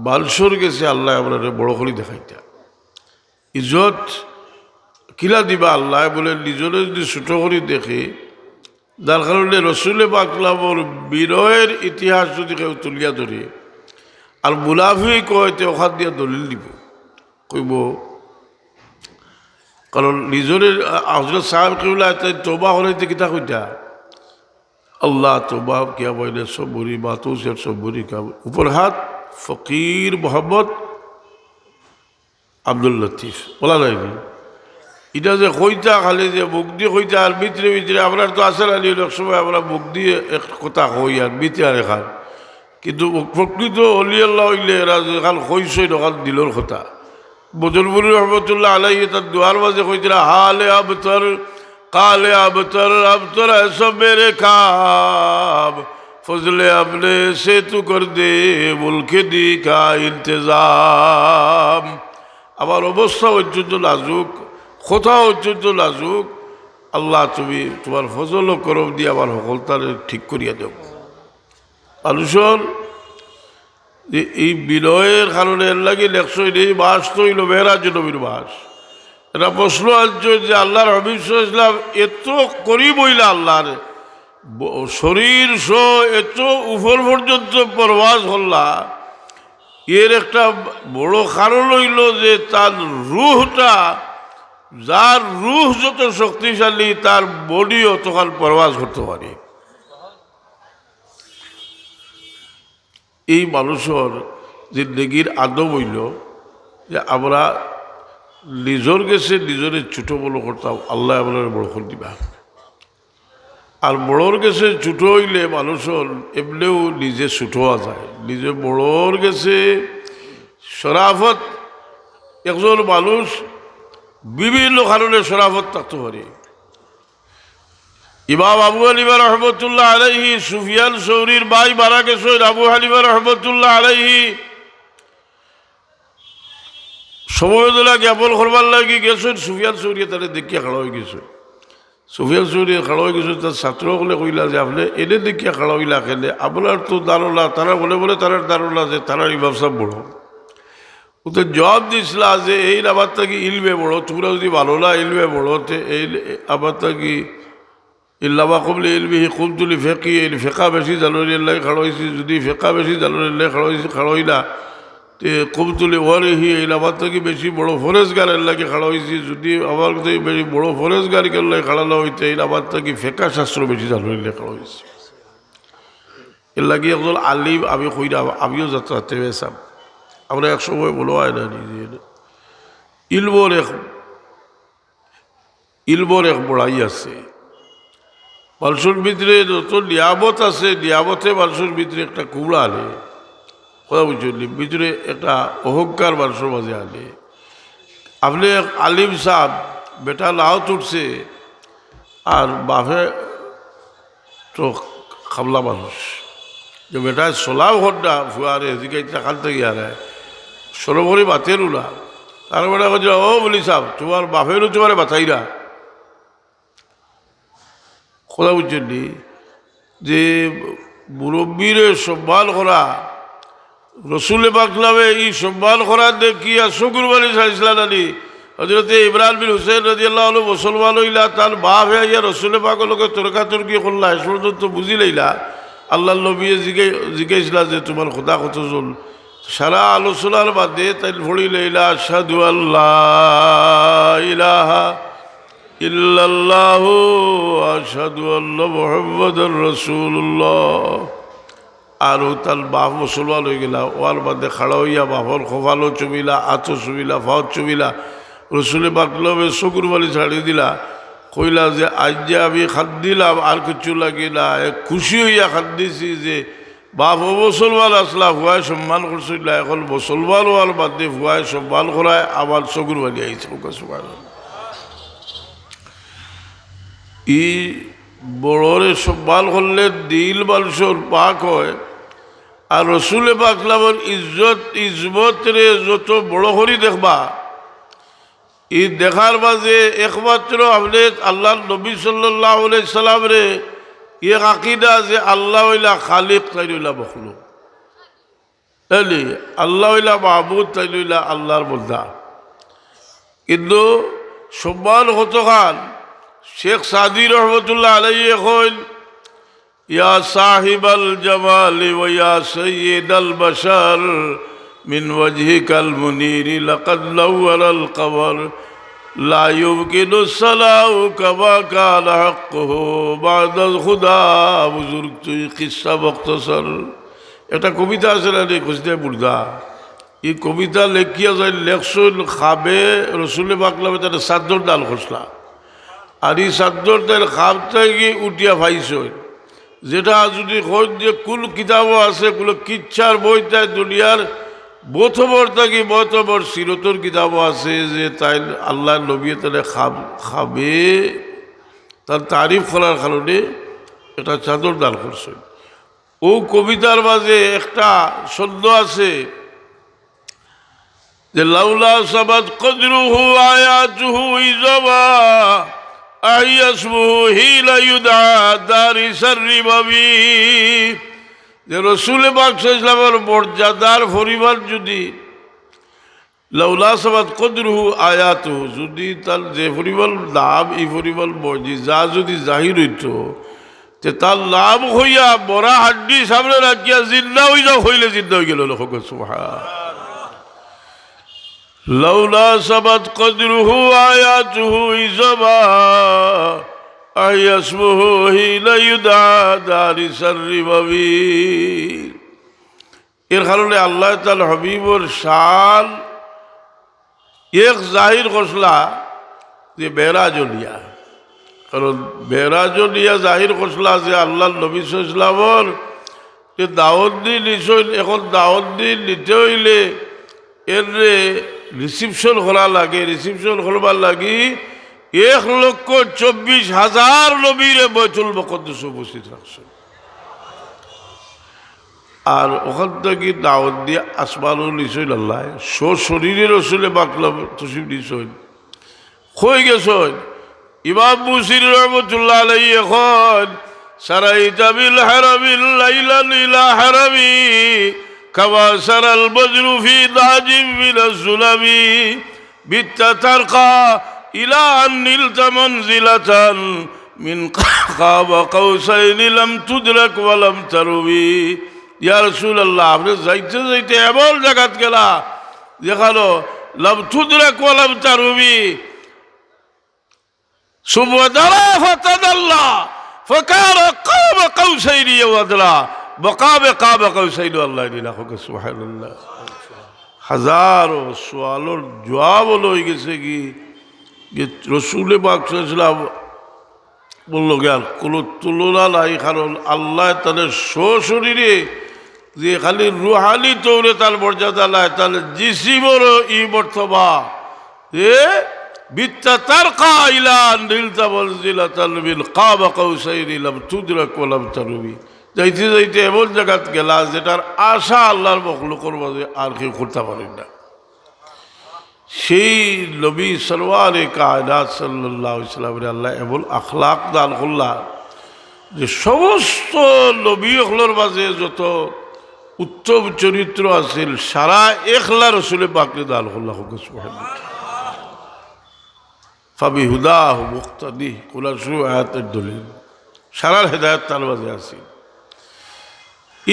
মানুষের কাছে আল্লাহ আমরা বড় করে দেখাইতাম। ইজ্জত কিলা দিবা আল্লাহ বলে নিজরে যদি ছোট করে দেখে যার কারণে রসুলে পাকলামর বিরহের ইতিহাস যদি কেউ তুলিয়া ধরে আর মুনাফি কয়তে ওখান দিয়া দলিল দিব কইব, কারণ নিজরের হযরত সাহেব কেবলা তোবা হলাইতে কিতা কইতা আল্লাহ তোবা কিয়া বইলে সবুরি মাতুসের সবুরি কা উপর হাত ফকির মোহাম্মদ আব্দুল লতিফ বলা যায়নি। এটা যে কইতা খালি যে মুখ দিয়ে কইতা আর ভিতরে ভিতরে আপনার তো আসেন আলী এক সময় আমরা মুখ দিয়ে এক কথা কই আর ভিতরে আর এখান, কিন্তু প্রকৃত অলি আল্লাহ হইলে এরা যেখান কইসই নখান দিলর কথা। বদরপুর রহমতুল্লাহ আলাইহি তার দুয়ার মাঝে কইছিল হালে আবতর কালে আবতর আবতর সব মেরে খাব ফজলে আপনে সে তু কর দে মুলকে দি কা ইন্তজাম। আমার অবস্থা অত্যন্ত লাজুক, কথা অত্যন্ত লাজুক, আল্লাহ তুমি তোমার ফজল ও করম দিয়ে আমার সকলতারে ঠিক করিয়া দেব। মানুষের যে এই বিনয়ের কারণে এর লাগে লেখছই এই মাস তো হইল মেহরাজ নবীর মাস। এটা প্রশ্ন আনছ যে আল্লাহর হাবিব সাল্লাল্লাহু আলাইহি ওয়াসাল্লাম এত করিব হইলা আল্লাহর শরীর এত উপর পর্যন্ত প্রবাস হল্লা, এর একটা বড় কারণ হইল যে তার রুহটা, যার রুহ যত শক্তিশালী তার বডিও তখন প্রবাস করতে পারে। এই মানুষের জিন্দগির আদব হইল যে আমরা নিজের গেছে নিজের ছোটো বড় করতাম, আল্লাহ আপনার বড় করে দিবা। আর বড়োর গেছে ছোটো হইলে মানুষের এমনিও নিজে ছোট হওয়া যায়। নিজে বড়োর গেছে শরাফত, একজন মানুষ বিভিন্ন কারণে শরাফত থাকতে পারে। ইমাম আবু হানিফা রহমতুল্লাহ আলাইহি সুফিয়ান সৌরির ভাই মারা গেছেন আবু হানিফা রহমতুল্লাহ আলাইহি সমবেদনা জ্ঞাপন করবার লাগি গেছেন। সুফিয়ান সৌরি তারা দেখিয়া খাড়া হয়ে গেছে। সুফিয়ান সৌরি খাড়া হয়ে গেছে, তার ছাত্রসকলে কইলা যে আপনি এনে দেখিয়া খাড়া হইলা কেন? আপনার তো ধারণা, তারা বলে বলে তার ধারণা যে তারা ইমাম সাহেব বড়। ওদের জবাব দিছিলা যে এই আবার থাকি ইলমে বড়, তোমরা যদি ভালো না ইলমে বড় এই আবার থাকি ইল্লামা কবলে ইলমিহি কুমতুলি ফেঁকি এই ফেঁকা বেশি জানুয়ারি খাড়া হয়েছি, যদি ফেঁকা বেশি জানুয়ারি খাড়া হইলা তে কুমতুলি ওয়ারিহি এই আবার থাকি বেশি বড় ফরেজগারের লাগে খাড়া হয়েছি, যদি আমার থেকে বেশি বড় ফরেজগার কেন খাড়ানো হইতে এই আবার থাকি ফেঁকা শাস্ত্র বেশি জানুয়ারি খাড়া হয়েছে। এর লাগে একজন আলিম আমি কইরা আমিও যাত্রাতে পেয়েছাম। আমরা এক সময় বলো হয় না নিজে ইলবর এক বড়াই আছে মানুষের ভিতরে, যত নিয়ামত আছে নিয়ামতে মানুষের ভিতরে একটা কুমড়া আনে, কথা বুঝলি, ভিতরে একটা অহংকার মানুষের মাঝে আনে। আপনি এক আলিম সাহেব বেটা নাও তুটছে আর বাপে তো খামলা মানুষ, যে বেটা চলাও ঘন্টা ফুয়ারে এদিকে টাকার থেকে আরে সরোবরে বাতেরও না, তার বেটা বলছে ও বলি সাহেব তোমার বাপেরও তোমার বাতাইরা, কথা বুঝছেন যে মুরব্বীরে সম্মান করা, রসুলে পাকলামে এই সম্মান করা দেখিয়া শুকুরবানি সাইসলান আলী হজরতে ইমরান বিন হুসেন রাদিয়াল্লাহু আনহু মুসলমান হইলা, তার বাপ হইয়া রসুলে পাকলকে তর্কাতর্কি করলা, এ পর্যন্ত বুঝি লইলা। আল্লাহ নবী জিজ্ঞাসা যে তোমার খোদা কতজন, সারা আলোচনার বাদে তাই ভরি লইলা আশহাদু আল্লাহ ইলাহা ইল্লাল্লাহু আশহাদু আন্না মুহাম্মাদুর রাসূলুল্লাহ। আর তার বাপ মুসলমান হয়ে গেলা, ওয়ার বাদে খাড়া হইয়া বাপর খোফালো চুমিলা, আতো চুমিলা, ফাওয়াত চুমিলা, রসুলে পাকলমে চকুর বালি ছাড়ি দিলা, কইলা যে আজ যে আমি খাদ দিলাম আর কিছু লাগে না, খুশি হইয়া খাদ দিছি যে বাপ মুসলমান আসলা, ভুয়ায় সম্মান করছিল, এখন মুসলমান হওয়ার বাদে ভুয়ায় সম্মান করায় আমার চকুর বালি আইছে। এই বড়রে সম্মান করলে দিল মানুষের পাক হয়। আর রসুলে পাকলামের ইজ্জত রে যত বড় করি দেখবা, এই দেখার মাঝে একমাত্র আপনি আল্লাহ নবী সাল্লাল্লাহু আলাইহি সাল্লাম রে এক আকিদা যে আল্লাহ হইলা খালিক তাই হইলা মখলুক, আল্লাহ হইলা মাহবুদ তাই হইলা আল্লাহর বন্দা। কিন্তু সম্মান কতখান শেখ সাদি রহমতুল্লাহ আলাইহি কইল, ইয়া সাহিবাল জামালি ওয়া ইয়া সাইয়্যিদাল বাশার মিন ওয়াজহিকাল মুনীরি লাকাদ নাওয়ারাল কমর লা ইউমকিনু সালাউ কামা কানা হাক্কুহু বাদাল খুদা। বুজুর্গ তুই কিসসা মুখতাসার, একটা কবিতা আছে না খুঁজতে বুড়দা, এই কবিতা লেখিয়া যায় লেখছইল খাবে রসুলে বাকলামে তার চাদর ডাল খসলা, আর এই চাদর ডাল খাব থেকে উঠিয়া ভাইছই, যেটা যদি কই যে কুল কিতাবও আছে, কুল কিচ্ছার বই তাই দুনিয়ার বতবর থাকি বতবর সিরতর কিতাবও আছে, যে তাই আল্লাহ নবী তাহলে খাবে তার তারিফ করার কারণে এটা চাদর ডাল করছে। ও কবিতার মাঝে একটা শব্দ আছে যে লাউলা সাবাত কদরুহু আয়াতুহু ইজাবা আইয়াসমুহু হিলা ইউদা দারি শাররি বাবি। যে রসুল পাক সাল্লাল্লাহু আলাইহি ওয়াসাল্লামের মর্যাদার পরিমাণ যদি লাউলা সাবাত কদরুহু আয়াতুহু, যদি তার যে পরিমাণ নাম এই পরিমাণ মর্যাদা যদি জাহির হইত, যে তার লাভ হইয়া বড়া হাড্ডি সামনে রাখিয়া জিন্দা হয়ে যাও, হইলে জিন্দা হয়ে গেল। সুবহান লাউলা সাবাত কদরুহু আয়াতুহু ইজাবা আইয়াসমুহু হিনা ইউদা দারি শাররি বাবি। এর কারণে আল্লাহ তাআলা হাবিবর শান এক জাহির করসলা যে বেরাজলিয়া, কারণ বেরাজলিয়া জাহির করসলা যে আল্লাহ নবী সাল্লাল্লাহু আলাইহি ওয়াসাল্লামর যে দাওয়াত দিয়ে নিছইল, এখন দাওয়াত দিয়ে নিতে হইলে এর রিসিপশন করা লাগে, রিসিপশন করবার লাগি 1,24,000 নবীরে বাইতুল মুকদ্দাসে উপস্থিত রাখছে, আর ওখান থেকে দাওয়াত দিয়ে আসমানও নিছইল আল্লাহ শরীরে রসুলে বাকলাম তসিফ নিছইল হয়ে গেছইল। ইমাম বুসির রহমতুল্লাহ আলাইহি এখন সারাইতা বিল হারামিল লাইলান ইলা হারামি কামা সারাল বজরু ফি দাজিম মিনাজ যুলামি বিত্তা তারকা ইলা আন নিলতা মানজিলাতান মিন কাবা কাউসাইনি লাম তুদরাক ওয়া লাম তারুবি। ইয়া রাসূলুল্লাহ, আপনি যাইতে যাইতে এমন জায়গাত গেলা যেখানে লাম তুদরাক ওয়া লাম তারুবি, সুম্মা দারা ফাতাদাল্লা ফাকানা কাবা কাউসাইনি ওয়া আদরা বকাবে কাবা কাউসাইনি। আল্লাহ ইলাহু সুবহানাল্লাহ। হাজারো সওয়ালের জবাব লই গেছে কি যে রসুলে পাক সাল্লাল্লাহু আলাইহি ওয়াসাল্লাম বললো জ্ঞান কোনো তুলনা নাই, কারণ আল্লাহ তাদের শরীরে যে খালি রুহানি তৌরে তার মর্যাদা নাই, তাহলে জিসিমরও ই মর্তবা যে বিত্তা তার কাইলা নীলতা মনজিলাতান মিন কাবা কাউসাইনি লাম তুদরাক ওয়া লাম তারুবি। যাইতে যাইতে এমন জায়গাত গেলা যেটার আশা আল্লাহর মখলুকের মাঝে আর কেউ করতে পারেন না। সেই নবী সরওয়ারে কায়নাত সাল্লাল্লাহু আলাইহি ওয়াসাল্লামের আল্লাহ এমন আখলাক দান করলা যে সমস্ত নবী হলোর মাঝে যত উত্তম চরিত্র আছিল সারা এখলা রসুলে পাকরে দান করলা। সুবহানাল্লাহ। ফাবিহুদাহু মুক্তাদি কুলার শু আয়াতের দলিল, সারার হেদায়েত তার মাঝে আছে।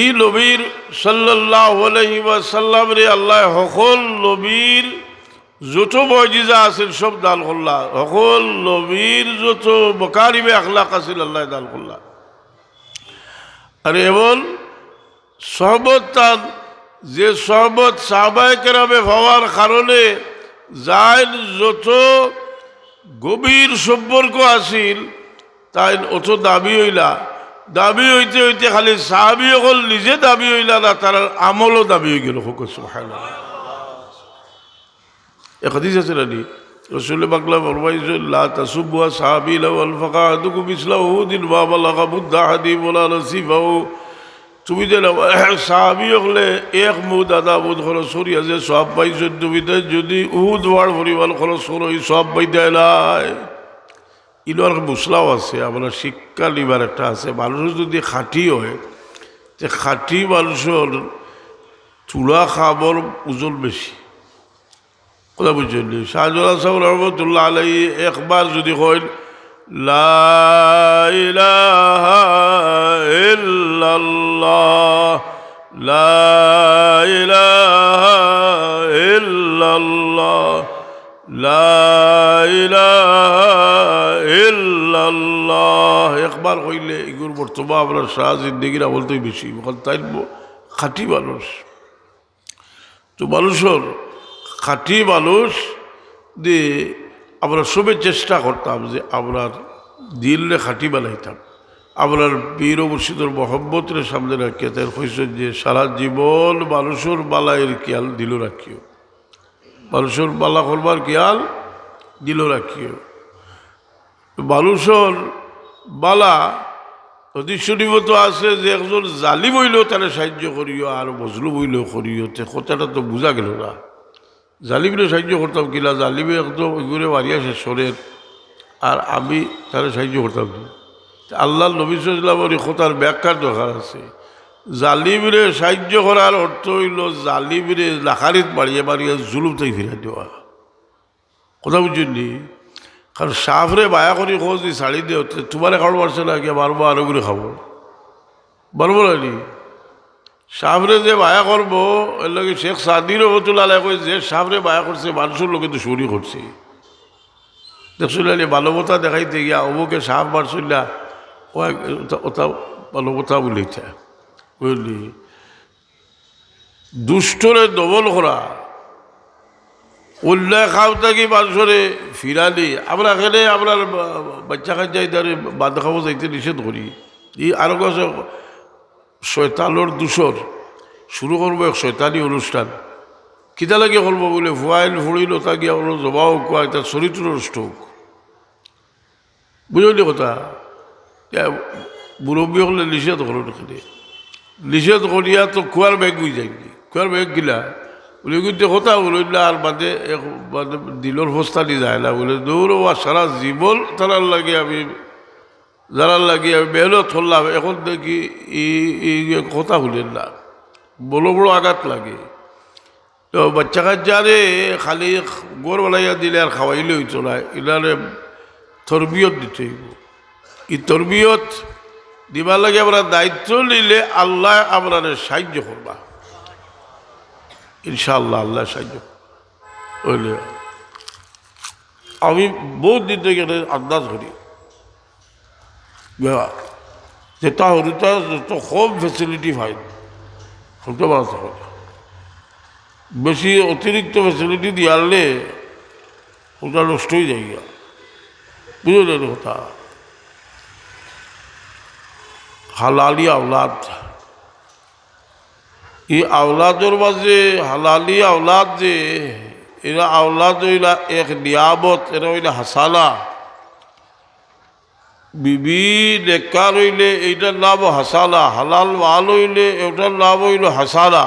এই নবীর সাল্লাল্লাহু আলাইহি ওয়াসাল্লামের আল্লাহ সকল নবীর যত মজিজা আছিল সব দান করলা, সকল নবীর যত মকারিমে আখলাক আছিল আল্লাহ দান করলা। আর এমন সহবত তার যে সহবত সাহাবায়ে কেরামে হওয়ার কারণে যাই যত গভীর সম্পর্ক আছিল তাই অত দাবি হইলা, দাবি হইতে হইতে খালি সাহাবি হল নিজে দাবি হইলা না, তার আমলও দাবি হয়ে গেল। সুবহানাল্লাহ। এক হাদিস আছে নানি রসুল বাকলা ফরমাইছেন লা তাসুব্বু আসহাবি লাউ আনফাকা আহাদুকুম মিসলা উহুদিন মা বালাগা মুদ্দা আহাদিহিম ওয়ালা নাসিফাহু। তুমি যে সাহাবি হলে এক মুদ আধা মুদ খরচ করিয়া যে সব পাইছেন, তুমি যদি উহুদ ওয়ার পরিমাণ খরচ করো এই সব পাই দেয় নাই। ইনার মুসলাও আছে, আমরা শিক্ষা নিবার একটা আছে। মানুষ যদি খাঁটি হয় যে খাঁটি মানুষের চূড়া খাবার ওজন বেশি, কথা বুঝছেন। শাহজালাল সাহেব রহমতুল্লাহ আলাইহি একবার যদি হয় লা ইলাহা ইল্লাল্লাহ লা ইলাহা ইল্লাল্লাহ লা ইলাহা ইল্লাল্লাহ একবার কইলে এগুর বর্তমান আপনার সারা জিন্দগির আমলতেই বেশি তাই খাঁটি মানুষ তো মানুষের খাঁটি মানুষ দিয়ে আমরা সবে চেষ্টা করতাম যে আপনার দিলে খাঁটি বানাইতাম আপনার পীর মুর্শিদের মহব্বতের সামনে রাখিয়া তাই হয়েছে যে সারা জীবন মানুষের বালায়ের খেয়াল দিল রাখিও মানুষের বালা করবার খেয়াল দিল রাখিও মানুষের বালা অধিশনীমতো আছে যে একজন জালিম হইলেও তারা সাহায্য করিও আর মজলুম হইলেও করিও তে কথাটা তো বোঝা গেল না জালিমরে সাহায্য করতাম কিনা জালিমে একদম ওইগুলো মারিয়া শেষ করেন আর আমি তারা সাহায্য করতাম না আল্লাহ নবী সাল্লাল্লাহু এই কথার ব্যাখ্যার দরকার আছে জালিমরে সাহায্য করার অর্থ হইল জালিমরে লাখারিত মারিয়া মারিয়া জুলুম থেকে ফিরে দেওয়া কথা বুঝলি কারণ সাফরে বায়া করি খোঁজ দি শাড়ি দিয়ে তোমার কারণ মারছে না কি মারবো আরো করে খাবো মারবো না নি সাফরে যে বায়া করবো এর লগে শেখ সাদির রহমতুল্লাহ কই যে সাফরে বায়া করছে মানুষের লোকে তো চুরি করছে দেখছিল মানবতা দেখাইতে গিয়া অমুকে সাপ মারছিলা ওটা মানবতা বলেছে বুঝলি দুষ্টরে দমন করা উল্লেখ খাও থাকি মানুষরে ফিরালি আমরা এখানে আপনার বাচ্চা কাচ্চা ইতারে বাদ খাবো যাইতে নিষেধ করি আরো কাছে শয়তানোর দূষর শুরু করবো এক শয়তানি অনুষ্ঠান কিতা লাগে করবো বলে ফুয়াইল ফুড়িল তা গিয়া হলো জবাও কোয়া তার চরিত্র নষ্ট হোক বুঝলি কথা মুরব্বী হলে নিষেধ করো এখানে নিষেধ করিয়া তো কুয়ার ব্যাগ হয়ে যায়নি কুয়ার ব্যাগ গিলা বলে কিন্তু কথা বললা আর বাদে মানে দিলর ফস্তানি যায় না বলে দৌড় সারা জীবন তারার লাগে আমি যারার লাগে আমি মেহনত করলাম এখন দেখি এই কথা হলেন না বড় বড় আঘাত লাগে তো বাচ্চা কাচ্চারে খালি গোর বানাইয়া দিলে আর খাওয়াইলে হইতো না এনারে তরবিয়ত দিতে হইব এই তরবিয়ত দিবার লাগে আমরা দায়িত্ব নিলে আল্লাহ আপনার সাহায্য করবা ইনশাআল্লাহ আল্লাহ সাহায্য হইলে আমি বহুত দিন থেকে আন্দাজ করি যেটা হরিতা যত কম ফেসিলিটি পাই হতে পারতে হবে বেশি অতিরিক্ত ফেসিলিটি দিয়ালে ওটা নষ্ট হয়ে যায় গিয়া বুঝলেন কথা হালালি আওলাদ এই আওলাদের মাঝে হালালি আওলাদ যে এরা আওলাদ হইলা এক নিয়ামত এরা হইলে হাসানা বিবি নেককার হইলে এইটার নাম হাসানা হালাল মাল হইলে এটার নাম হইল হাসানা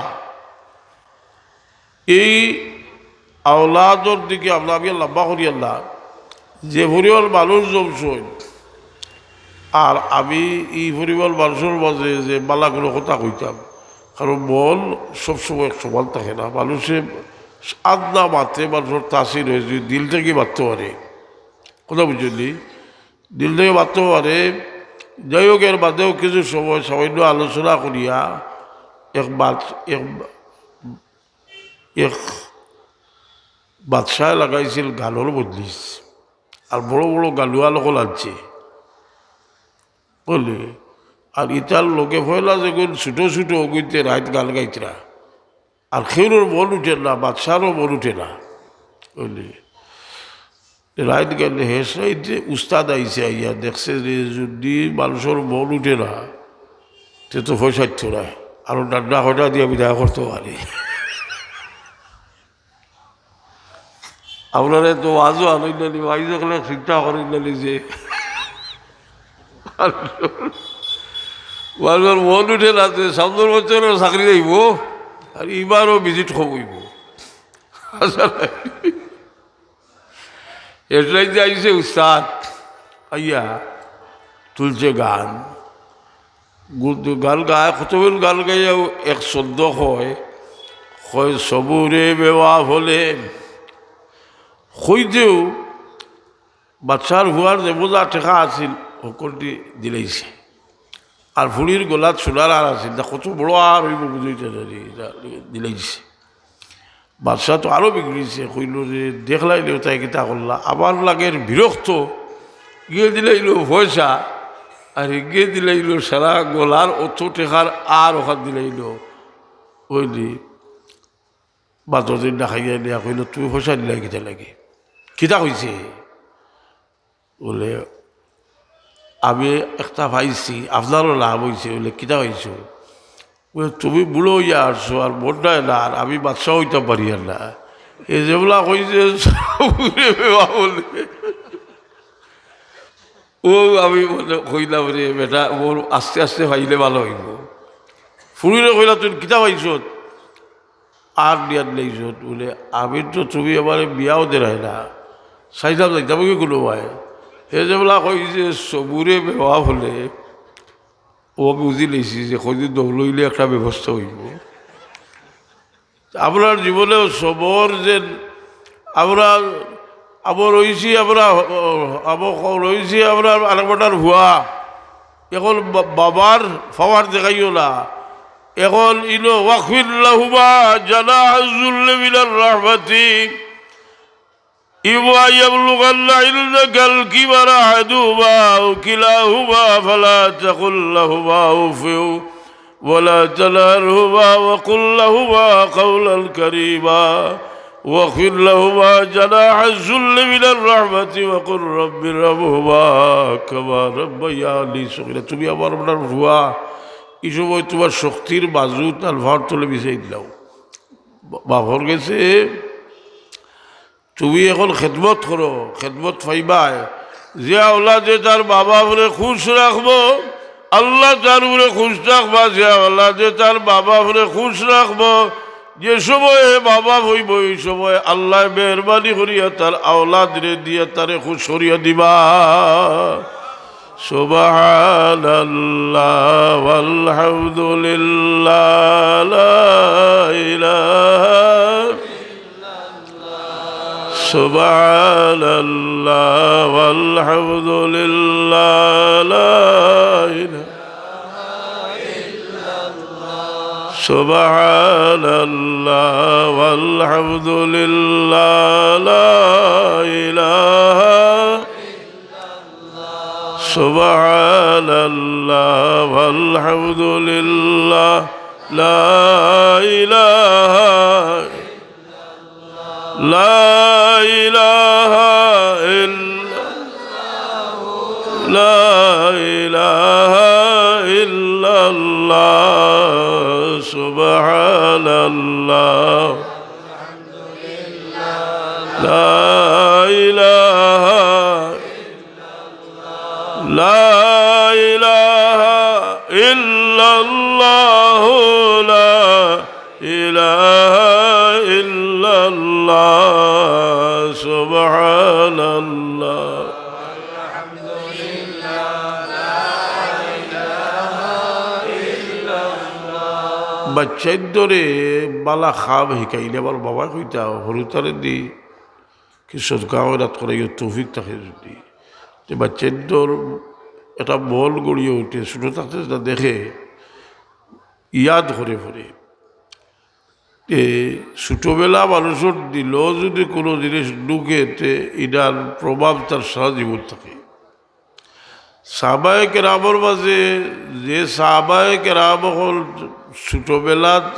এই আওলাদর দিকে আমরা আমি লম্বা করি আল্লাহ যে পরিবার মানুষ জমছই আর আমি এই পরিবার মানুষের মাঝে যে মালাগুলো কথা কইতাম কারণ মন সবসময় সমান থাকে না মানুষে আদনা মাত্রে মানুষের তাসির হয়ে যদি দিল থেকে বাঁধতে পারে কথা বুঝলি দিল থেকে বাঁধতে পারে যাই হোক এর বাদেও কিছু সময় সামান্য আলোচনা করিয়া এক বাদশাহ লাগাইছিল গানের বদলিস আর বড় বড় গালুয়া লোক লাগছে বলে আর ইতার লোকে ফয়লা যখন ছোটো ছোটো অগুইতে রাত গান গাইতরা আর খেউর মন উঠে না বাদশারও মন উঠে না বলে রাত গাইলে হেসাইতে উস্তাদ আইসে আইয়া দেখছে যে যদি মানুষের মন উঠে না তে তো পয়সাচ্ছ না আরো ডান্ডা হটা দিয়ে আমি দেখা করতে পারি আপনারা তো আজও আনন্দালি আইজ গেলে চিন্তা করিলালি যে মানুষের মন উঠে না যে সামনের বছরও চাকরি যাইব আর এবারও ভিজিট হইব এটাই যে আইসে উস্তাদ আইয়া তুলছে গান গান গায় কতবেল গান গাইয়া এক শব্দ হয় সবুরে বেওয়া হলে হইতেও বাচ্চার হুয়ার যে বোঝা টেকা আছিল সকলটি দিলাইছে আর ফুড়ির গোলাত সোলার আর আছিল তা কত বড় আর হইব বুঝাইতে দিলাইছে বাদশাহ তো আরও বিগড়িছে কইল যে দেখলাইলেও তাই কিতা করলা আবার লাগের বিরক্ত গিয়ে দিলাইল পয়সা আর গিয়ে দিলাইল সারা গোলার অত টেকার আর ওখান দিলাইল বুঝলি বাদদিন না খাইয়া দিয়া কইল তুই পয়সা দিলাই কিতা লাগে কিতা কইছে বলে আমি একটা পাইছি আপনারও লাভ হয়েছে বলে কিতা হয়েছ বলে তুমি বুড়ো হইয়া আসছো আর মোটাই না আর আমি বাদশাহ হইতে পারি আর না এই যেগুলা কইছে বলে ও আমি কইলাম রে বেটা মোর আস্তে আস্তে পাইলে ভালো হইব ফুরিলে কইলা তুই কিতা পাইছ আর বিয়ার নেইছত বলে আমি তো তুমি এবারে বিয়াও দেয় না চাইতাম যাইতাম কি কোনো ভাই সেই যেগুলা কইছে চবুরে বেয়া হলে ও বুঝি লেছি যে কদিন দৌলইলে একটা ব্যবস্থা হইব আপনার জীবনেও সবর যে আমরা আবার রয়েছি আমরা রয়েছি আমরা আরেকটার ভুয়া এখন বাবার ফাওয়ার দেখাইও না এখন ইনো ওয়াকফিল্লাহুমা জানাহুল মিনার রাহমাতি إما يبلغن عندك الكبر أحدهما أو كلاهما فلا تقل لهما أف ولا تنهرهما وقل لهما قولا كريما واخفض لهما جناح الذل من الرحمة وقل رب ارحمهما كما ربياني صغيرا তুমি আমার আপনার ভুয়া এই সময় তোমার শক্তির বাজু তার ভার তুলে মিশাই দিলাও বাপর গেছে তুমি এখন খেদমত করো খেদমত পাইবাই যে আওলাদে তার বাবা বলে খুশ রাখবো আল্লাহ তার উপরে খুশ রাখবা যে আওলাদে তার বাবা বলে খুশ রাখবো যে সময়ে বাবা হইব এই সময় আল্লাহ মেহরবানি করিয়া তার আওলাদ রে দিয়ে তারে খুশ করিয়া দিবা সুবহানাল্লাহ ওয়ালহামদুলিল্লাহ লা ইলাহা সুবহানাল্লাহ ওয়ালহামদুলিল্লাহ লা ইলাহা ইল্লাল্লাহ সুবহানাল্লাহ ওয়ালহামদুলিল্লাহ লা ইলাহা ইল্লাল্লাহ সুবহানাল্লাহ ওয়ালহামদুলিল্লাহ লা ইলাহা لا إله إلا لا إله إلا الله سبحان الله لا إله لا إله إلا الله لا إله إلا الله سبحان الله الحمد لله لا إله إلا الله بچے دورے بالا خواب হিকাইলে আবার বাবা কইতা হরুতারে দি কি সদকা ওরাত করে তৌফিক থাকে যদি যে বাচ্চা দোর এটা বল গড়িয়ে ওঠে ছোটো থাকতে দেখে ইয়াদ করে পড়ে ছোটোবেলা মানুষের দিল যদি কোনো জিনিস ঢুকে এটার প্রভাব তার সারা জীবন থাকে সাহাবায়ে কেরামের মাঝে যে সাহাবায়ে কেরাম হল ছোটোবেলাত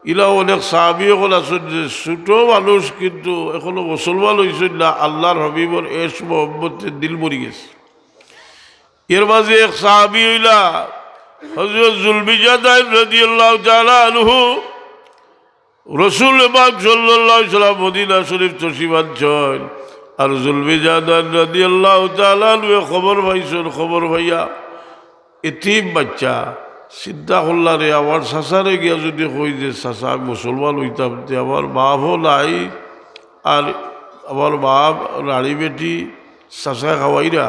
ইলা অনেক সাহাবি হল আছেন যে ছোটো মানুষ কিন্তু এখনো মুসলমান হয়েছেন না আল্লাহর হবিবর এস মোহাম্মদের দিল মরি গেছে এর মাঝে এক সাহাবি হইলা হযরত যুলবিজাদাহ রাদিয়াল্লাহু তাআলা আনহু রসুল পাক সাল্লাল্লাহু আলাইহি ওয়াসাল্লাম মদিনা শরীফ তশরিফ আনছেন আর যুলবিজাদাহ রাদিয়াল্লাহু তাআলা আনহু খবর পাইছেন খবর ভাইয়া এতিম বাচ্চা চিন্তা করলা রে আমার চাচারে গিয়া যদি কই যে চাচা মুসলমান হইতাম তে আমার বাপও নাই আর আমার বাপ রানী বেটি চাচা খাওয়াইরা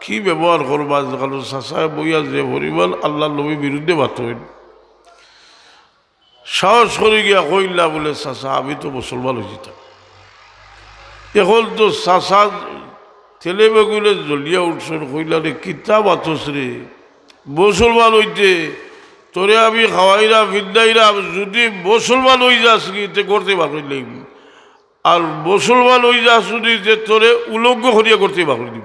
কি ব্যবহার করবা কারণ চাচায় বইয়া যে পরিমাণ আল্লাহ নবী বিরুদ্ধে বাতইন সাহস করে গিয়া কইলা বলে চাচা আমি তো মুসলমান হয়ে যেতাম এখন তো চাচা ছেলে বেগুলে জ্বলিয়া উঠছেন কইলারে কিতাব আতস রে মুসলমান হইতে তোরে আমি খাওয়াইরা বিদ্যাইরা যদি মুসলমান হই যাস কি তে করতে পারবি লাগবে আর মুসলমান হই যাস যদি যে তোরে উলঙ্গ করিয়া করতে পারবি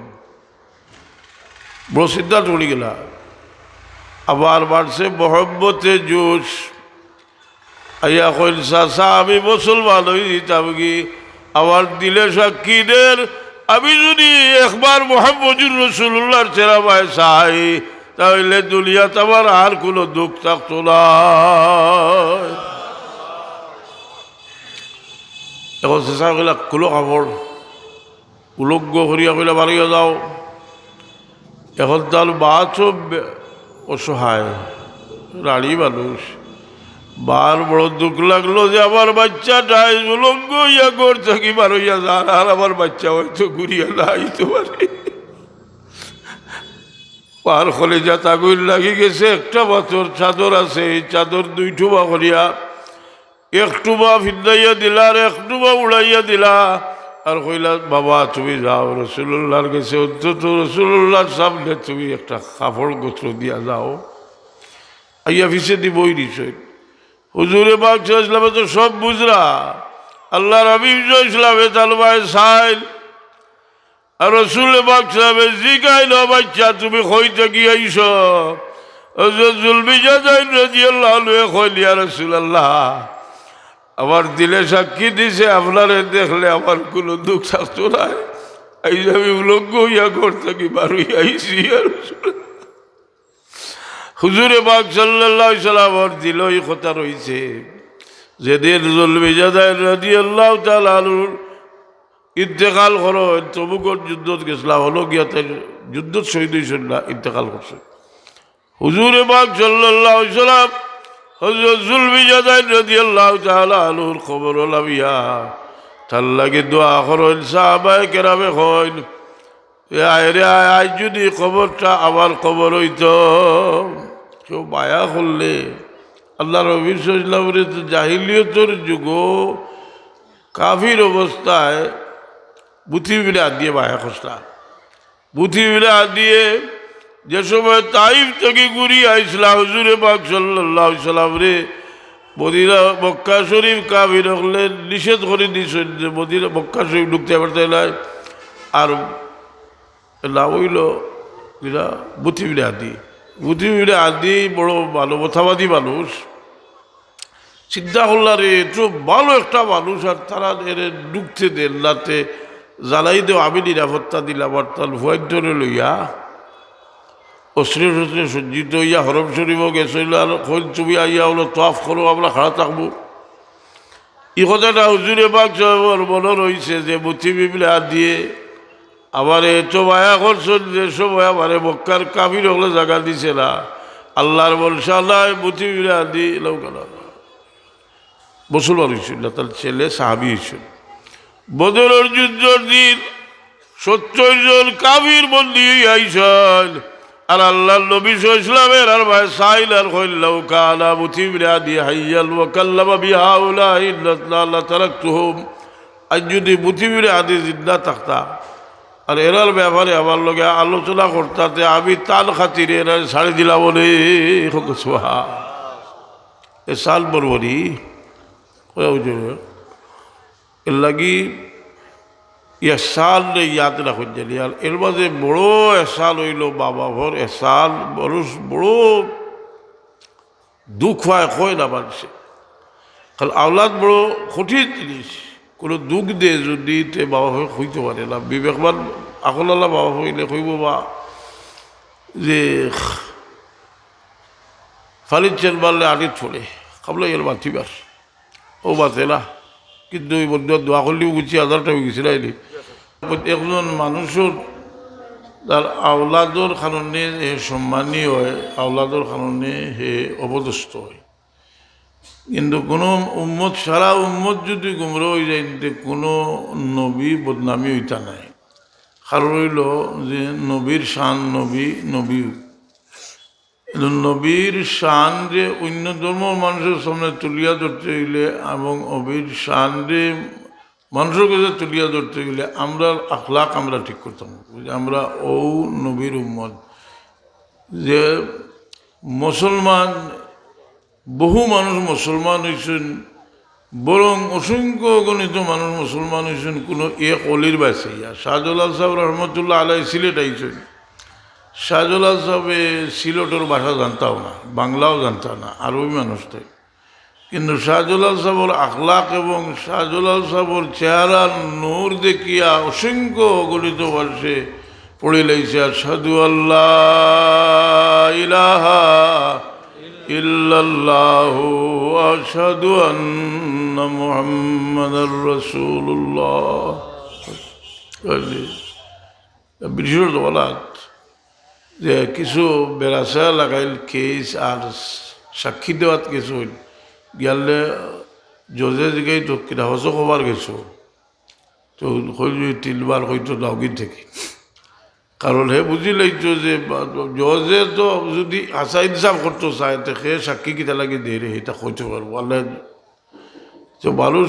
বড় সিদ্ধান্ত পড়ে গেলা আবার বাড়ছে মোহাম্মতে জোশ আইয়া কইল চাচা আমি মুসলমান হই দিতাম কি আমার দিলে সাক্ষীদের আমি যদি একবার মোহাম্মদুর রাসূলুল্লাহর চেহারা পায় চাই তাহলে দুনিয়াতে আমার আর কোনো দুঃখ থাকতো না। এখন চেষ্টা কইলা কুলো কাপড় উলগ্ন করিয়া কইলা বাড়িয়া যাও। এখন তার মা সব অসহায় রানী মানুষ, বার বড় দুঃখ লাগলো যে আমার বাচ্চাটাই উলঙ্গ ইয়া ঘর থাকি বার হইয়া যান আর আমার বাচ্চা হয়তো ঘুরিয়া যাইতে পারে। পার হলে যা তাগুল লাগি গেছে, একটা বছর চাদর আছে, এই চাদর দুই টুবা করিয়া এক টুবা ফিন্দাইয়া দিলা আর এক টুবা উড়াইয়া দিলা আর কইলা বাবা তুমি যাও রসুল্লাহর কাছে, অন্তত রসুল্লাহর সামনে তুমি একটা কাপড় গোত্র দিয়া যাও। আইয়া ফিসে দিবই নিশ্চয় হুজুরে পাক ইসলামে তো সব বুঝরা, আল্লাহ হাবিব ইসলামে তালবায় সাইল আর রসুল পাক সাহেবে জিগাইল বাচ্চা তুমি কইতে কি আইস? জুলবিজাদাইন রাদিয়াল্লাহু আনহু কইল ইয়া রাসূলুল্লাহ আমার দিলে সাক্ষী দিছে আপনারে দেখলে আমার কোনো দুঃখ থাকতো না, এই যে আমি উলঙ্গ হইয়া ঘর থাকি বার হইয়া আইসি। হুজুরে পাক সাল্লাল্লাহু আলাইহি সাল্লাম দিল এই কথা রইছে যেদিন জুলবিজাদাইন রাদিয়াল্লাহু তাআলা আনহুর ইন্তেকাল করো, তবুকর যুদ্ধত গেছিলাম, হলো গিয়া তাই যুদ্ধত শহীদ হয়েছেন না, ইন্তেকাল করছে। হুজুরে পাক সাল্লাল্লাহু আলাইহি সাল্লাম হযরত জুলবিজাদাইন রাদিয়াল্লাহু তাআলা আনহুর খবর লাভিয়া তার লাগে দোয়া করেন। সাহাবায়ে কেরামে কইন আয় আজ যদি খবরটা আমার খবর হইতো, কেউ মায়া করলে আল্লাহ নবী সাল্লাল্লাহু আলাইহি ওয়াসাল্লাম জাহিলিয়তের যুগ কাফির অবস্থায় বুথি মিলে হাত দিয়ে মায়া খসলা, বুথি মিলে হাত দিয়ে যে সময় তাইফ থেকে ঘুরিয়ে আইসলা হুজুরে পাক সাল্লাল্লাহু আলাইহি ওয়াসাল্লাম রে মদিনা মক্কা শরীফ কাফির হলে নিষেধ করে দিয়েছেন যে মদিনা মক্কা শরীফ ঢুকতে পারতে নাই, আর না হইল এরা বুথি মিলে হাত দিয়ে, বুথি মিলে হাত দিয়ে বড় মানবতাবাদী মানুষ চিন্তা করলাম রে এত ভালো একটা মানুষ আর তারা এর ঢুকতে দেন নাতে জ্বালাই দেও, আমি নিরাপত্তা দিলাম আর তার ভয় ধরে লইয়া অস্ত্রে শস্ত্রে সজ্জিত হইয়া হরম শরীফও গেছিল আর কইল তুমি আইয়া হলো তোয়াফ করো, আমরা খাড়া থাকবো। এই কথাটা হুজুরে পাক সাহেবের মনে রয়েছে যে মুথি বিবলে হাত দিয়ে আমার এত মায়া করছেন যে সময় আমার মক্কার কাফির হলে জায়গা দিছে না, আল্লাহর বলসা নাই মুথি বিবলে হাত দিয়ে লৌকানা মুসলমান হয়েছিল না, তার ছেলে সাহাবি হয়েছিল। বদরের যুদ্ধের দিন 70 জন কাফির বন্দী আইসল আর আল্লাহ নবী ইসলামের আর ভাই সাইল আর কইলাও কানা মুথিবরা দি হাইয়াল ওয়া কাল্লামা বিহাউলা ইল্লা তারাকতুহুম, আজ যদি মুথিবরা আদি জিন্দা থাকতা আর এরার ব্যাপারে আমার লগে আলোচনা করতাতে আমি তার খাতিরে এরা ছাড়ি দিলাম বলে সোহা এ সাল বরবরি এর লাগি এসাল ইয়াদ রাখুন জানি। আর এর মাঝে বড় এসাল হইল বাবা ভর এসাল মানুষ বড় দুঃখ হয় কয় না মানুষে, কারণ আওলাদ বড় কঠিন জিনিস, কোনো দুঃখ দে যদি তে বাবা ভয় হইতে পারে না। বিবেকবান এখন আল্লাহ বাবা হইলে কইব বা যে ফালিদ চেন মারলে আনিত ছড়ে খাবলে এর মাতিবার ও বাঁচে না, কিন্তু ওই মধ্যে দোয়া করলেও গুছিয়ে 1000 টাকা গেছে নাইনি। একজন মানুষের তার আওলাদর কারণে হে সম্মানী হয়, আওলাদর কারণে হে অপদস্থ হয়, কিন্তু কোনো উম্মত সারা উম্মত যদি গুমরা হয়ে যায় কোনো নবী বদনামি হইতা নাই। কারণ হইল যে নবীর শান নবী নবীর শান যে অন্য ধর্ম মানুষের সামনে তুলিয়া ধরতে হইলে এবং নবীর শান যে মানুষের কাছে তুলিয়া ধরতে গেলে আমরা আখলাক আমরা ঠিক করতাম, আমরা ও নবীর উম্মত যে মুসলমান, বহু মানুষ মুসলমান হয়েছেন, বরং অসংখ্য গণিত মানুষ মুসলমান হয়েছেন কোনো এক অলির বাসাইয়া। শাহজালাল সাহেব রহমতুল্লাহ আলাই সিলেট আইছেন। শাহজালাল সাহেবে সিলেটের ভাষা জানতাও না, বাংলাও জানতাম না, আরবি মানুষ তাই। কিন্তু শাহজালাল সাহেবের আখলাক এবং শাহজালাল সাহেবের চেহারা নূর দেখিয়া অসংখ্য গণিত বর্ষে পড়ে লাইছে আশহাদু আল্লাহ ইলাহা ইল্লাল্লাহু আশহাদু আন্না মুহাম্মাদার রাসূলুল্লাহ। বিশেষ বলাত যে কিছু বেড়াচা লাগাইল কেস আর সাক্ষী দেওয়াত কিছু গেলে জজে জিগাই তো কিনা হজ খবর গেছো তো তিলবার হয়তো দাউগি থেকে, কারণ হে বুঝি লাগছো যে জজে তো যদি আশা ইনসাফ করতে চায় তো সে সাক্ষী কিতা লাগে দিয়ে রে এটা হইতে পারবো আল্লাহ। তো মানুষ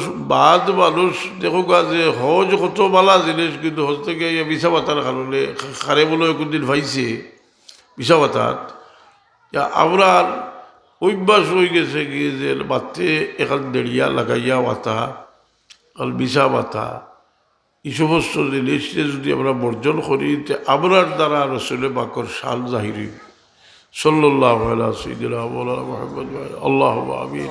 মানুষ দেখো যে হজ কত বালা জিনিস, কিন্তু হজ থেকে বিছা বাতার কারণে খারে বলে একদিন ভাইছে বিছা বাতাত আমরা অভ্যাস হয়ে গেছে কি যে বাতে এখান দেড়িয়া লাগাইয়া বাতা আর বিছা বাতা এই সমস্ত জিনিসকে যদি আমরা বর্জন করি আমরার দ্বারা রসুলে বাকর শান জাহির সাল্লাল্লাহু আলা সাইয়্যিদিনা মাওলানা মুহাম্মদ আল্লাহুম্মা আমিন।